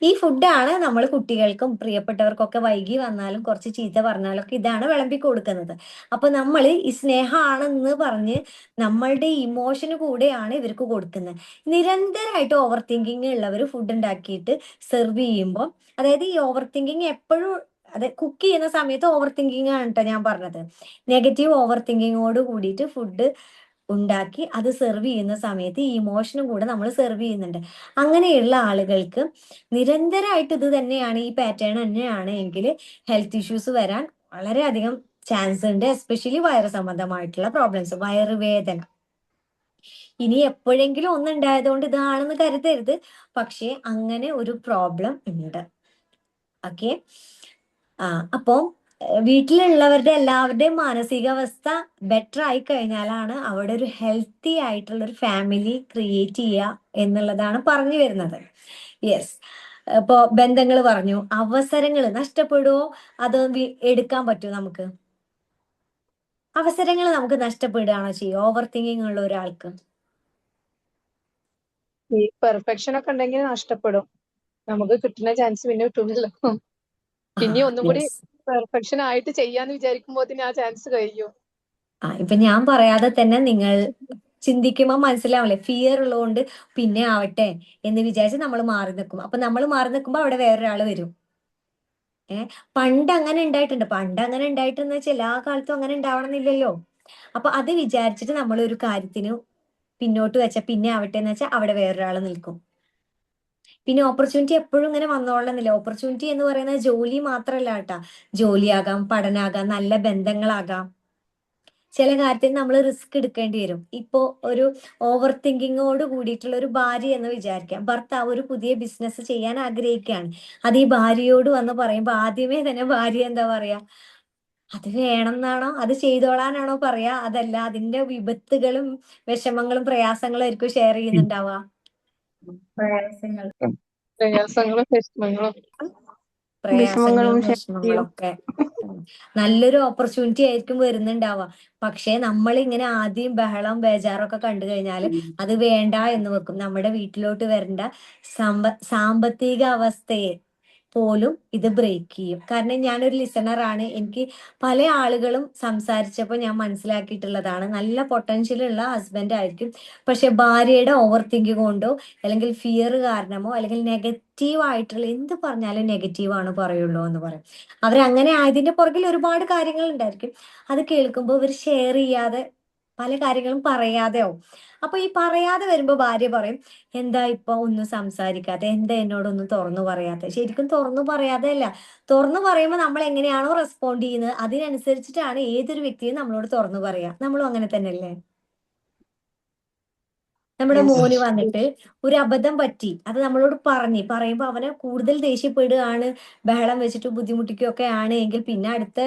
ഈ ഫുഡാണ് നമ്മൾ കുട്ടികൾക്കും പ്രിയപ്പെട്ടവർക്കൊക്കെ വൈകി വന്നാലും കുറച്ച് ചീത്ത പറഞ്ഞാലും ഒക്കെ ഇതാണ് വിളമ്പി കൊടുക്കുന്നത്. അപ്പൊ നമ്മൾ ഈ സ്നേഹമാണെന്ന് പറഞ്ഞ് നമ്മളുടെ ഇമോഷന് കൂടെയാണ് ഇവർക്ക് കൊടുക്കുന്നത്. നിരന്തരമായിട്ട് ഓവർ തിങ്കിങ് ഉള്ളവർ ഫുഡ് ഉണ്ടാക്കിയിട്ട് സെർവ് ചെയ്യുമ്പോൾ, അതായത് ഈ ഓവർ തിങ്കിങ് എപ്പോഴും, അതെ കുക്ക് ചെയ്യുന്ന സമയത്ത് ഓവർ തിങ്കിങ് ആണ് കേട്ടോ ഞാൻ പറഞ്ഞത്. നെഗറ്റീവ് ഓവർ തിങ്കിങ്ങോട് കൂടിയിട്ട് ഫുഡ് ഉണ്ടാക്കി അത് സെർവ് ചെയ്യുന്ന സമയത്ത് ഈ ഇമോഷനും കൂടെ നമ്മൾ സെർവ് ചെയ്യുന്നുണ്ട്. അങ്ങനെയുള്ള ആളുകൾക്ക് നിരന്തരമായിട്ട് ഇത് തന്നെയാണ്, ഈ പാറ്റേൺ തന്നെയാണ് എങ്കിൽ ഹെൽത്ത് ഇഷ്യൂസ് വരാൻ വളരെയധികം ചാൻസ് ഉണ്ട്. എസ്പെഷ്യലി വയറ് സംബന്ധമായിട്ടുള്ള പ്രോബ്ലംസ്, വയറുവേദന. ഇനി എപ്പോഴെങ്കിലും ഒന്നുണ്ടായതുകൊണ്ട് ഇതാണെന്ന് കരുതരുത്, പക്ഷേ അങ്ങനെ ഒരു പ്രോബ്ലം ഉണ്ട്. ഓക്കെ, അപ്പോ വീട്ടിലുള്ളവരുടെ എല്ലാവരുടെയും മാനസികാവസ്ഥ ബെറ്റർ ആയി കഴിഞ്ഞാലാണ് അവിടെ ഒരു ഹെൽത്തി ആയിട്ടുള്ള ഒരു ഫാമിലി ക്രിയേറ്റ് ചെയ്യുക എന്നുള്ളതാണ് പറഞ്ഞു വരുന്നത്. യെസ്. ഇപ്പോ ബന്ധങ്ങൾ പറഞ്ഞു, അവസരങ്ങൾ നഷ്ടപ്പെടുവോ അതോ എടുക്കാൻ പറ്റുമോ നമുക്ക്? അവസരങ്ങൾ നമുക്ക് നഷ്ടപ്പെടുകയാണോ ചെയ്യുക ഓവർ തിങ്കിങ് ഉള്ള ഒരാൾക്ക്? ഈ പെർഫെക്ഷൻ ഒക്കെ ഉണ്ടെങ്കിൽ നഷ്ടപ്പെടും. നമുക്ക് കിട്ടുന്ന ചാൻസ് പിന്നെ കിട്ടുന്നില്ല. ആ പിന്നെ ഒന്നും കൂടി യെസ്. പെർഫെക്ഷൻ ആയിട്ട് ചെയ്യാന്ന് വിചാരിക്കുമ്പോത്തിന് ആ ചാൻസ് കഴിയും. ഇപ്പൊ ഞാൻ പറയാതെ തന്നെ നിങ്ങൾ ചിന്തിക്കുമ്പോൾ മനസ്സിലാവില്ലേ, ഫിയർ ഉള്ളതുകൊണ്ട് പിന്നെ ആവട്ടെ എന്ന് വിചാരിച്ച് നമ്മൾ മാറി നിൽക്കും. അപ്പൊ നമ്മൾ മാറി നിൽക്കുമ്പോൾ അവിടെ വേറൊരാൾ വരും. പണ്ട് അങ്ങനെ ഉണ്ടായിട്ടുണ്ട്. പണ്ട് അങ്ങനെ ഉണ്ടായിട്ടെന്ന് വെച്ചാൽ എല്ലാ കാലത്തും അങ്ങനെ ഉണ്ടാവണമെന്നില്ലല്ലോ. അപ്പൊ അത് വിചാരിച്ചിട്ട് നമ്മൾ ഒരു കാര്യത്തിന് പിന്നോട്ട് വെച്ച പിന്നെ ആവട്ടെ എന്ന് വെച്ചാൽ അവിടെ വേറൊരാൾ നിൽക്കും. പിന്നെ ഓപ്പർച്യൂണിറ്റി എപ്പോഴും ഇങ്ങനെ വന്നോളണമെന്നില്ല. ഓപ്പർച്യൂണിറ്റി എന്ന് പറയുന്നത് ജോലി മാത്രമല്ല കേട്ടാ. ജോലിയാകാം, പഠനമാകാം, നല്ല ബന്ധങ്ങളാകാം. ചില കാര്യത്തിൽ നമ്മൾ റിസ്ക് എടുക്കേണ്ടി വരും. ഇപ്പോ ഒരു ഓവർ തിങ്കിങ്ങോട് കൂടിയിട്ടുള്ള ഒരു ഭാര്യ എന്ന് വിചാരിക്കാം. ഭർത്താവ് ഒരു പുതിയ ബിസിനസ് ചെയ്യാൻ ആഗ്രഹിക്കുകയാണ്. അത് ഈ ഭാര്യയോട് വന്ന് പറയുമ്പോൾ ആദ്യമേ തന്നെ ഭാര്യ എന്താ പറയാ, അത് വേണമെന്നാണോ അത് ചെയ്തോളാനാണോ പറയാ, അതല്ല അതിന്റെ വിപത്തുകളും വിഷമങ്ങളും പ്രയാസങ്ങളും ആയിരിക്കും ഷെയർ ചെയ്യുന്നുണ്ടാവുക. പ്രയാസങ്ങൾ പ്രയാസങ്ങളും വിഷമങ്ങളും വിഷമങ്ങളും പ്രയാസങ്ങളും ഷെയർ ചെയ്യും. വിഷമങ്ങളൊക്കെ നല്ലൊരു ഓപ്പർച്യൂണിറ്റി ആയിരിക്കും വരുന്നുണ്ടാവുക. പക്ഷെ നമ്മൾ ഇങ്ങനെ ആദ്യം ബഹളം ബേജാറൊക്കെ കണ്ടു കഴിഞ്ഞാൽ അത് വേണ്ട എന്ന് വെക്കും. നമ്മുടെ വീട്ടിലോട്ട് വരേണ്ട സാമ്പത്തിക അവസ്ഥയെ പോലും ഇത് ബ്രേക്ക് ചെയ്യും. കാരണം ഞാനൊരു ലിസണർ ആണ്. എനിക്ക് പല ആളുകളും സംസാരിച്ചപ്പോൾ ഞാൻ മനസ്സിലാക്കിയിട്ടുള്ളതാണ്, നല്ല പൊട്ടൻഷ്യൽ ഉള്ള ഹസ്ബൻഡ് ആയിരിക്കും, പക്ഷെ ഭാര്യയുടെ ഓവർ തിങ്കിങ് കൊണ്ടോ അല്ലെങ്കിൽ ഫിയർ കാരണമോ അല്ലെങ്കിൽ നെഗറ്റീവ് ആയിട്ടുള്ള എന്ത് പറഞ്ഞാലും നെഗറ്റീവ് ആണ് പറയുള്ളൂ എന്ന് പറയും. അവരങ്ങനെ ആയതിന്റെ പുറകിൽ ഒരുപാട് കാര്യങ്ങൾ ഉണ്ടായിരിക്കും. അത് കേൾക്കുമ്പോൾ ഇവർ ഷെയർ ചെയ്യാതെ പല കാര്യങ്ങളും പറയാതെയോ. അപ്പൊ ഈ പറയാതെ വരുമ്പോ ഭാര്യ പറയും, എന്താ ഇപ്പൊ ഒന്നും സംസാരിക്കാതെ, എന്താ എന്നോടൊന്നും തുറന്നു പറയാതെ. ശരിക്കും തുറന്നു പറയാതെ അല്ല, തുറന്നു പറയുമ്പോൾ നമ്മൾ എങ്ങനെയാണോ റെസ്പോണ്ട് ചെയ്യുന്നത് അതിനനുസരിച്ചിട്ടാണ് ഏതൊരു വ്യക്തിയും നമ്മളോട് തുറന്നു പറയാ. നമ്മളും അങ്ങനെ തന്നെയല്ലേ? നമ്മുടെ യെസ്. മോന് വന്നിട്ട് ഒരു അബദ്ധം പറ്റി, അത് നമ്മളോട് പറയുമ്പോ അവനെ കൂടുതൽ ദേഷ്യപ്പെടുകയാണ്, ബഹളം വെച്ചിട്ട് ബുദ്ധിമുട്ടിക്കുകയൊക്കെ ആണ് എങ്കിൽ പിന്നെ അടുത്ത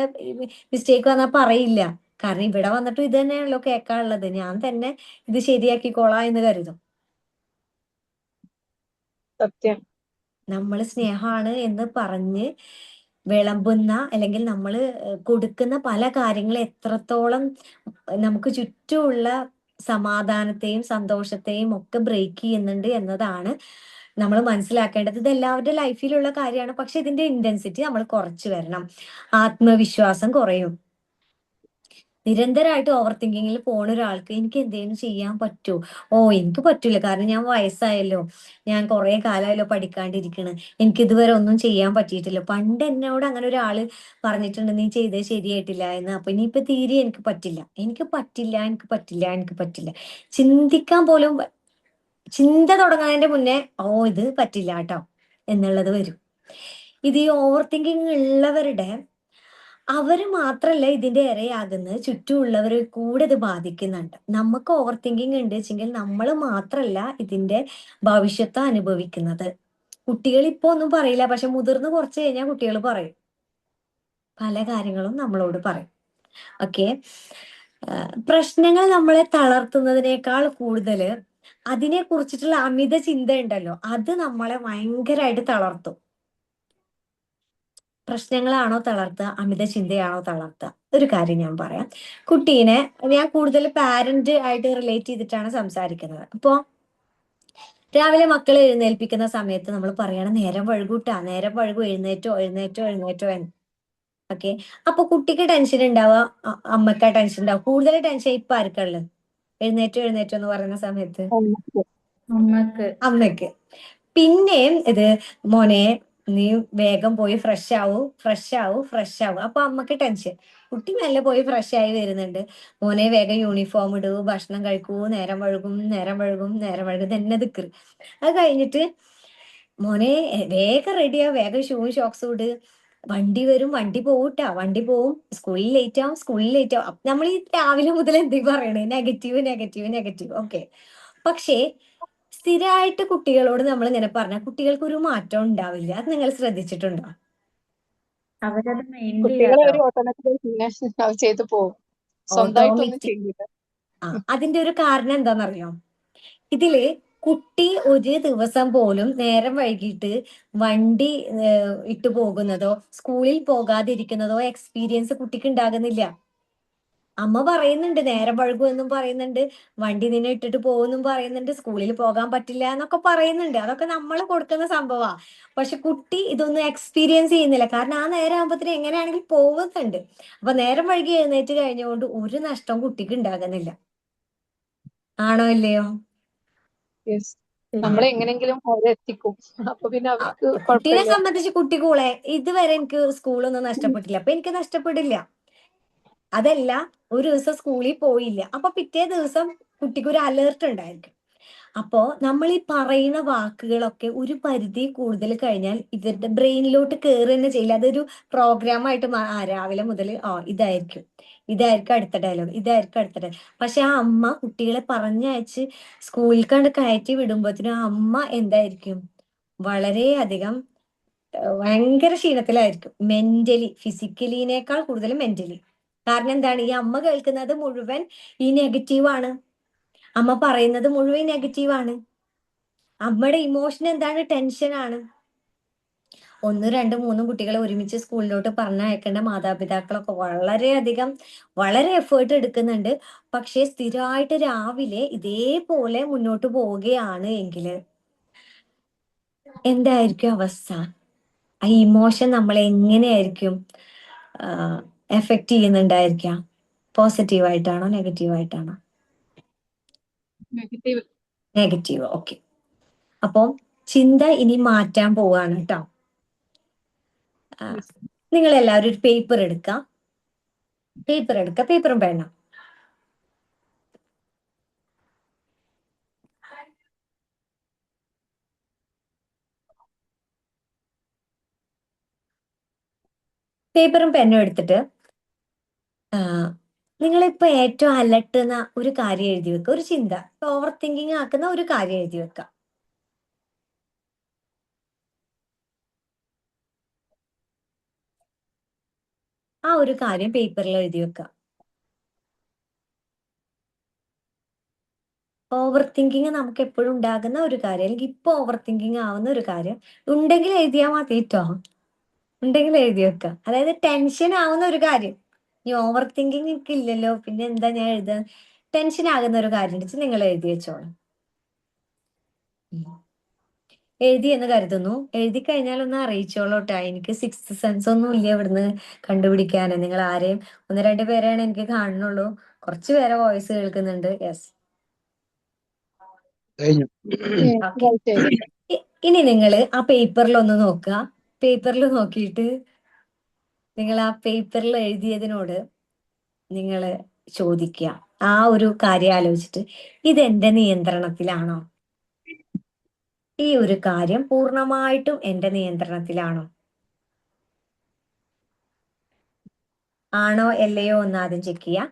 മിസ്റ്റേക്ക് വന്നാൽ പറയില്ല. കാരണം ഇവിടെ വന്നിട്ട് ഇത് തന്നെയാണല്ലോ കേൾക്കാനുള്ളത്, ഞാൻ തന്നെ ഇത് ശരിയാക്കിക്കോളാം എന്ന് കരുതും. സത്യം. നമ്മൾ സ്നേഹമാണ് എന്ന് പറഞ്ഞ് വിളമ്പുന്ന അല്ലെങ്കിൽ നമ്മൾ കൊടുക്കുന്ന പല കാര്യങ്ങളും എത്രത്തോളം നമുക്ക് ചുറ്റുമുള്ള സമാധാനത്തെയും സന്തോഷത്തെയും ഒക്കെ ബ്രേക്ക് ചെയ്യുന്നുണ്ട് എന്നതാണ് നമ്മൾ മനസ്സിലാക്കേണ്ടത്. ഇത് എല്ലാവരുടെ ലൈഫിലുള്ള കാര്യമാണ്. പക്ഷെ ഇതിന്റെ ഇന്റൻസിറ്റി നമ്മൾ കുറച്ച് വരണം. ആത്മവിശ്വാസം കുറയും. നിരന്തരമായിട്ട് ഓവർ തിങ്കിങ്ങിൽ പോണ ഒരാൾക്ക് എനിക്ക് എന്തെങ്കിലും ചെയ്യാൻ പറ്റുമോ? ഓ എനിക്ക് പറ്റൂല, കാരണം ഞാൻ വയസ്സായല്ലോ, ഞാൻ കുറെ കാലമായല്ലോ പഠിക്കാണ്ടിരിക്കണ്, എനിക്ക് ഇതുവരെ ഒന്നും ചെയ്യാൻ പറ്റിയിട്ടില്ല. പണ്ട് എന്നോട് അങ്ങനെ ഒരാള് പറഞ്ഞിട്ടുണ്ട് നീ ചെയ്തത് ശരിയായിട്ടില്ല എന്ന്. അപ്പൊ ഇനിയിപ്പൊ തീരെ എനിക്ക് പറ്റില്ല, എനിക്ക് പറ്റില്ല, എനിക്ക് പറ്റില്ല, എനിക്ക് പറ്റില്ല. ചിന്തിക്കാൻ പോലും ചിന്ത തുടങ്ങുന്നതിന്റെ മുന്നേ ഓ ഇത് പറ്റില്ല കേട്ടോ എന്നുള്ളത് വരും. ഇത് ഈ ഓവർ തിങ്കിങ് ഉള്ളവരുടെ അവര് മാത്രല്ല ഇതിന്റെ ഇരയാകുന്നത്, ചുറ്റുമുള്ളവരെ കൂടെ ഇത് ബാധിക്കുന്നുണ്ട്. നമുക്ക് ഓവർ തിങ്കിങ് ഉണ്ട് വെച്ചെങ്കിൽ നമ്മൾ മാത്രല്ല ഇതിന്റെ ഭവിഷ്യത്ത് അനുഭവിക്കുന്നത്. കുട്ടികൾ ഇപ്പൊ ഒന്നും പറയില്ല, പക്ഷെ മുതിർന്ന് കുറച്ച് കഴിഞ്ഞാൽ കുട്ടികൾ പറയും, പല കാര്യങ്ങളും നമ്മളോട് പറയും. ഓക്കെ. പ്രശ്നങ്ങൾ നമ്മളെ തളർത്തുന്നതിനേക്കാൾ കൂടുതൽ അതിനെ കുറിച്ചിട്ടുള്ള അമിത ചിന്ത ഉണ്ടല്ലോ, അത് നമ്മളെ ഭയങ്കരമായിട്ട് തളർത്തും. പ്രശ്നങ്ങളാണോ തളർത്തുക, അമിത ചിന്തയാണോ തളർത്തുക? ഒരു കാര്യം ഞാൻ പറയാം. കുട്ടീനെ ഞാൻ കൂടുതൽ പാരന്റ് ആയിട്ട് റിലേറ്റ് ചെയ്തിട്ടാണ് സംസാരിക്കുന്നത്. അപ്പോ രാവിലെ മക്കളെ എഴുന്നേൽപ്പിക്കുന്ന സമയത്ത് നമ്മൾ പറയണം നേരം വഴുകൂട്ടാ, നേരം വഴുകും, എഴുന്നേറ്റോ എഴുന്നേറ്റോ എഴുന്നേറ്റോ എന്ന്. ഓക്കെ. അപ്പൊ കുട്ടിക്ക് ടെൻഷൻ ഉണ്ടാവുക, അമ്മക്കാ ടെൻഷൻ ഉണ്ടാവുക. കൂടുതൽ ടെൻഷൻ ഇപ്പൊ ആർക്കുള്ളത്? എഴുന്നേറ്റോ എഴുന്നേറ്റോ എന്ന് പറയുന്ന സമയത്ത് അമ്മക്ക് അമ്മയ്ക്ക്. പിന്നെയും ഇത് മോനെ നീ വേഗം പോയി ഫ്രഷ് ആവൂ, ഫ്രഷ് ആവൂ, ഫ്രഷ് ആവൂ. അപ്പൊ അമ്മക്ക് ടെൻഷൻ. കുട്ടി നല്ല പോയി ഫ്രഷ് ആയി വരുന്നുണ്ട്, മോനെ വേഗം യൂണിഫോം ഇടൂ, ഭക്ഷണം കഴിക്കൂ, നേരം വഴുകും, നേരം വഴുകും, നേരം വഴുകും തന്നെ ദിക്കറ്. അത് കഴിഞ്ഞിട്ട് മോനെ വേഗം റെഡിയാ, വേഗം ഷൂ ഷോക്സും ഇട്, വണ്ടി വരും, വണ്ടി പോവൂട്ടാ, വണ്ടി പോവും, സ്കൂളിൽ ലേറ്റ് ആവും, സ്കൂളിൽ ലേറ്റ് ആവും. നമ്മൾ ഈ രാവിലെ മുതൽ എന്തേ പറയണേ, നെഗറ്റീവ് നെഗറ്റീവ് നെഗറ്റീവ്. ഓക്കെ. പക്ഷേ സ്ഥിരമായിട്ട് കുട്ടികളോട് നമ്മൾ ഇങ്ങനെ പറഞ്ഞാൽ കുട്ടികൾക്ക് ഒരു മാറ്റം ഉണ്ടാവില്ല. അത് നിങ്ങൾ ശ്രദ്ധിച്ചിട്ടുണ്ടോ? അവരത് മൈൻഡ് കുട്ടികളെ ചെയ്യാട്ടോ. ഒരു ഓട്ടോമാറ്റിക്കായി പിന്നെ അത് ചെയ്തു പോകും. സ്വന്തമായിട്ടൊന്നും ഓട്ടോമാറ്റിക് ചെയ്യില്ല. അതിന്റെ ഒരു കാരണം എന്താണെന്നറിയോ? ഇതില് കുട്ടി ഒരു ദിവസം പോലും നേരം വൈകിട്ട് വണ്ടി ഇട്ടു പോകുന്നതോ സ്കൂളിൽ പോകാതിരിക്കുന്നതോ എക്സ്പീരിയൻസ് കുട്ടിക്ക് ഉണ്ടാകുന്നില്ല. അമ്മ പറയുന്നുണ്ട് നേരം വഴുകുമെന്നും പറയുന്നുണ്ട്, വണ്ടി നിന്നെ ഇട്ടിട്ട് പോകുമെന്നും പറയുന്നുണ്ട്, സ്കൂളിൽ പോകാൻ പറ്റില്ല എന്നൊക്കെ പറയുന്നുണ്ട്. അതൊക്കെ നമ്മൾ കൊടുക്കുന്ന സംഭവമാ. പക്ഷെ കുട്ടി ഇതൊന്നും എക്സ്പീരിയൻസ് ചെയ്യുന്നില്ല. കാരണം ആ നേരം ആകുമ്പത്തിന് എങ്ങനെയാണെങ്കിൽ പോകുന്നുണ്ട്. അപ്പൊ നേരം വഴുകി എഴുന്നേറ്റ് കഴിഞ്ഞുകൊണ്ട് ഒരു നഷ്ടം കുട്ടിക്ക് ഉണ്ടാകുന്നില്ല. ആണോ ഇല്ലയോ? യെസ്. ശരി. നമ്മളെ എങ്ങനെങ്കിലും അവിടെ എത്തിക്കും. അപ്പൊ പിന്നെ അവർക്ക് കുട്ടീനെ കുഴപ്പമില്ല. സംബന്ധിച്ച് കുട്ടി കൂളെ ഇതുവരെ എനിക്ക് സ്കൂളൊന്നും നഷ്ടപ്പെട്ടില്ല, അപ്പൊ എനിക്ക് നഷ്ടപ്പെടില്ല. അതല്ല, ഒരു ദിവസം സ്കൂളിൽ പോയില്ല, അപ്പൊ പിറ്റേ ദിവസം കുട്ടിക്ക് ഒരു അലേർട്ട് ഉണ്ടായിരിക്കും. അപ്പോ നമ്മൾ ഈ പറയുന്ന വാക്കുകളൊക്കെ ഒരു പരിധി കൂടുതൽ കഴിഞ്ഞാൽ ഇവരുടെ ബ്രെയിനിലോട്ട് കയറി തന്നെ ചെയ്യില്ല. അതൊരു പ്രോഗ്രാമായിട്ട് രാവിലെ മുതൽ ഇതായിരിക്കും അടുത്ത ഡയലോഗ്, ഇതായിരിക്കും അടുത്ത ഡയലോഗ്. പക്ഷെ ആ അമ്മ കുട്ടികളെ പറഞ്ഞയച്ച് സ്കൂളിൽ കണ്ട് കയറ്റി വിടുമ്പോഴത്തേനും ആ അമ്മ എന്തായിരിക്കും, വളരെയധികം ഭയങ്കര ക്ഷീണത്തിലായിരിക്കും. മെന്റലി, ഫിസിക്കലിനേക്കാൾ കൂടുതൽ മെന്റലി. കാരണം എന്താണ്, ഈ അമ്മ കേൾക്കുന്നത് മുഴുവൻ ഈ നെഗറ്റീവാണ്. അമ്മ പറയുന്നത് മുഴുവൻ നെഗറ്റീവാണ്. അമ്മയുടെ ഇമോഷൻ എന്താണ്, ടെൻഷനാണ്. 1, 2, 3 കുട്ടികളെ ഒരുമിച്ച് സ്കൂളിലോട്ട് പറഞ്ഞയക്കേണ്ട മാതാപിതാക്കളൊക്കെ വളരെ എഫേർട്ട് എടുക്കുന്നുണ്ട്. പക്ഷെ സ്ഥിരമായിട്ട് രാവിലെ ഇതേപോലെ മുന്നോട്ട് പോവുകയാണ് എങ്കിൽ എന്തായിരിക്കും അവസ്ഥ? ആ ഇമോഷൻ നമ്മളെ എങ്ങനെയായിരിക്കും എഫക്റ്റ് ചെയ്യുന്നുണ്ടായിരിക്കാം? പോസിറ്റീവായിട്ടാണോ നെഗറ്റീവായിട്ടാണോ? നെഗറ്റീവ്. നെഗറ്റീവ്. ഓക്കെ. അപ്പം ചിന്ത ഇനി മാറ്റാൻ പോവാണ് കേട്ടോ. നിങ്ങൾ എല്ലാവരും ഒരു പേപ്പർ എടുക്കുക, പേപ്പറും പേന. പേപ്പറും പെന്നും എടുത്തിട്ട് നിങ്ങളിപ്പോ ഏറ്റവും അലട്ടുന്ന ഒരു കാര്യം എഴുതി വെക്കുക. ഒരു ചിന്ത, ഓവർ തിങ്കിങ് ആക്കുന്ന ഒരു കാര്യം എഴുതി വെക്കുക. ആ ഒരു കാര്യം പേപ്പറിൽ എഴുതി വെക്കുക. ഓവർ തിങ്കിങ് നമുക്ക് എപ്പോഴും ഉണ്ടാകുന്ന ഒരു കാര്യം, അല്ലെങ്കിൽ ഇപ്പൊ ഓവർ തിങ്കിങ് ആവുന്ന ഒരു കാര്യം ഉണ്ടെങ്കിൽ എഴുതിയാൽ മതി കേട്ടോ. ഉണ്ടെങ്കിൽ എഴുതി വെക്കുക. അതായത് ടെൻഷൻ ആവുന്ന ഒരു കാര്യം. ഈ ഓവർ തിങ്കിങ് എനിക്ക് ഇല്ലല്ലോ, പിന്നെ എന്താ ഞാൻ എഴുതാൻ. ടെൻഷൻ ആകുന്ന ഒരു കാര്യം വെച്ച് നിങ്ങൾ എഴുതി വെച്ചോളൂ. എഴുതി എന്ന് കരുതുന്നു. എഴുതി കഴിഞ്ഞാൽ ഒന്ന് അറിയിച്ചോളൂട്ടാ. എനിക്ക് സിക്സ്ത് സെൻസ് ഒന്നും ഇല്ല ഇവിടുന്ന് കണ്ടുപിടിക്കാന്. നിങ്ങൾ ആരെയും 1, 2 പേരെയാണ് എനിക്ക് കാണുന്നുള്ളൂ. കുറച്ച് പേരെ വോയിസ് കേൾക്കുന്നുണ്ട്. യെസ്, കഴിഞ്ഞു. ഓക്കെ. ഇനി നിങ്ങൾ ആ പേപ്പറിൽ ഒന്ന് നോക്കുക. പേപ്പറിൽ നോക്കിയിട്ട് നിങ്ങൾ ആ പേപ്പറിൽ എഴുതിയതിനോട് നിങ്ങൾ ചോദിക്കുക, ആ ഒരു കാര്യം ആലോചിച്ചിട്ട്, ഇതെന്റെ നിയന്ത്രണത്തിലാണോ? ഈ ഒരു കാര്യം പൂർണ്ണമായിട്ടും എന്റെ നിയന്ത്രണത്തിലാണോ? ആണോ അല്ലയോ എന്ന് ആദ്യം ചെക്ക് ചെയ്യാം.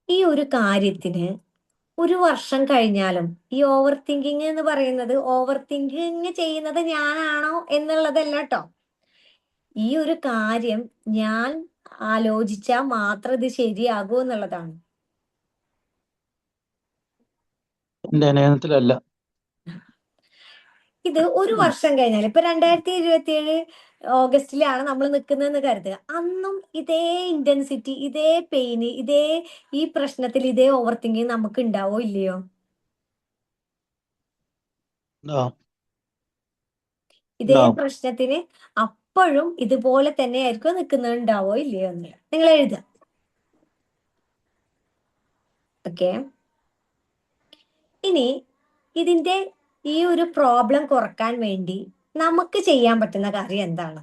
ഈ ഒരു കാര്യത്തിന് 1 വർഷം കഴിഞ്ഞാലും ഈ ഓവർ തിങ്കിങ് എന്ന് പറയുന്നത്, ഓവർ തിങ്കിങ് ചെയ്യുന്നത് ഞാനാണോ എന്നുള്ളതല്ല കേട്ടോ. ഈ ഒരു കാര്യം ഞാൻ ആലോചിച്ചാൽ മാത്രം ഇത് ശരിയാകൂ എന്നുള്ളതാണ്. എന്റെ നിയന്ത്രണത്തിലല്ല. ഇത് 1 വർഷം കഴിഞ്ഞാൽ, ഇപ്പൊ 2027 ഓഗസ്റ്റിലാണ് നമ്മൾ നിൽക്കുന്നതെന്ന് കരുതുക. അന്നും ഇതേ ഇന്റൻസിറ്റി, ഇതേ പെയിന്, ഈ പ്രശ്നത്തിൽ ഇതേ ഓവർ തിങ്കിങ് നമുക്ക് ഉണ്ടാവോ ഇല്ലയോ? ഇതേ പ്രശ്നത്തിന് അപ്പോഴും ഇതുപോലെ തന്നെ ആയിരിക്കും നിൽക്കുന്നുണ്ടാവോ ഇല്ലയോ എന്ന് നിങ്ങൾ എഴുതുക. ഓക്കെ. ഇനി ഇതിന്റെ ഈ ഒരു പ്രോബ്ലം കുറക്കാൻ വേണ്ടി നമുക്ക് ചെയ്യാൻ പറ്റുന്ന കാര്യം എന്താണ്?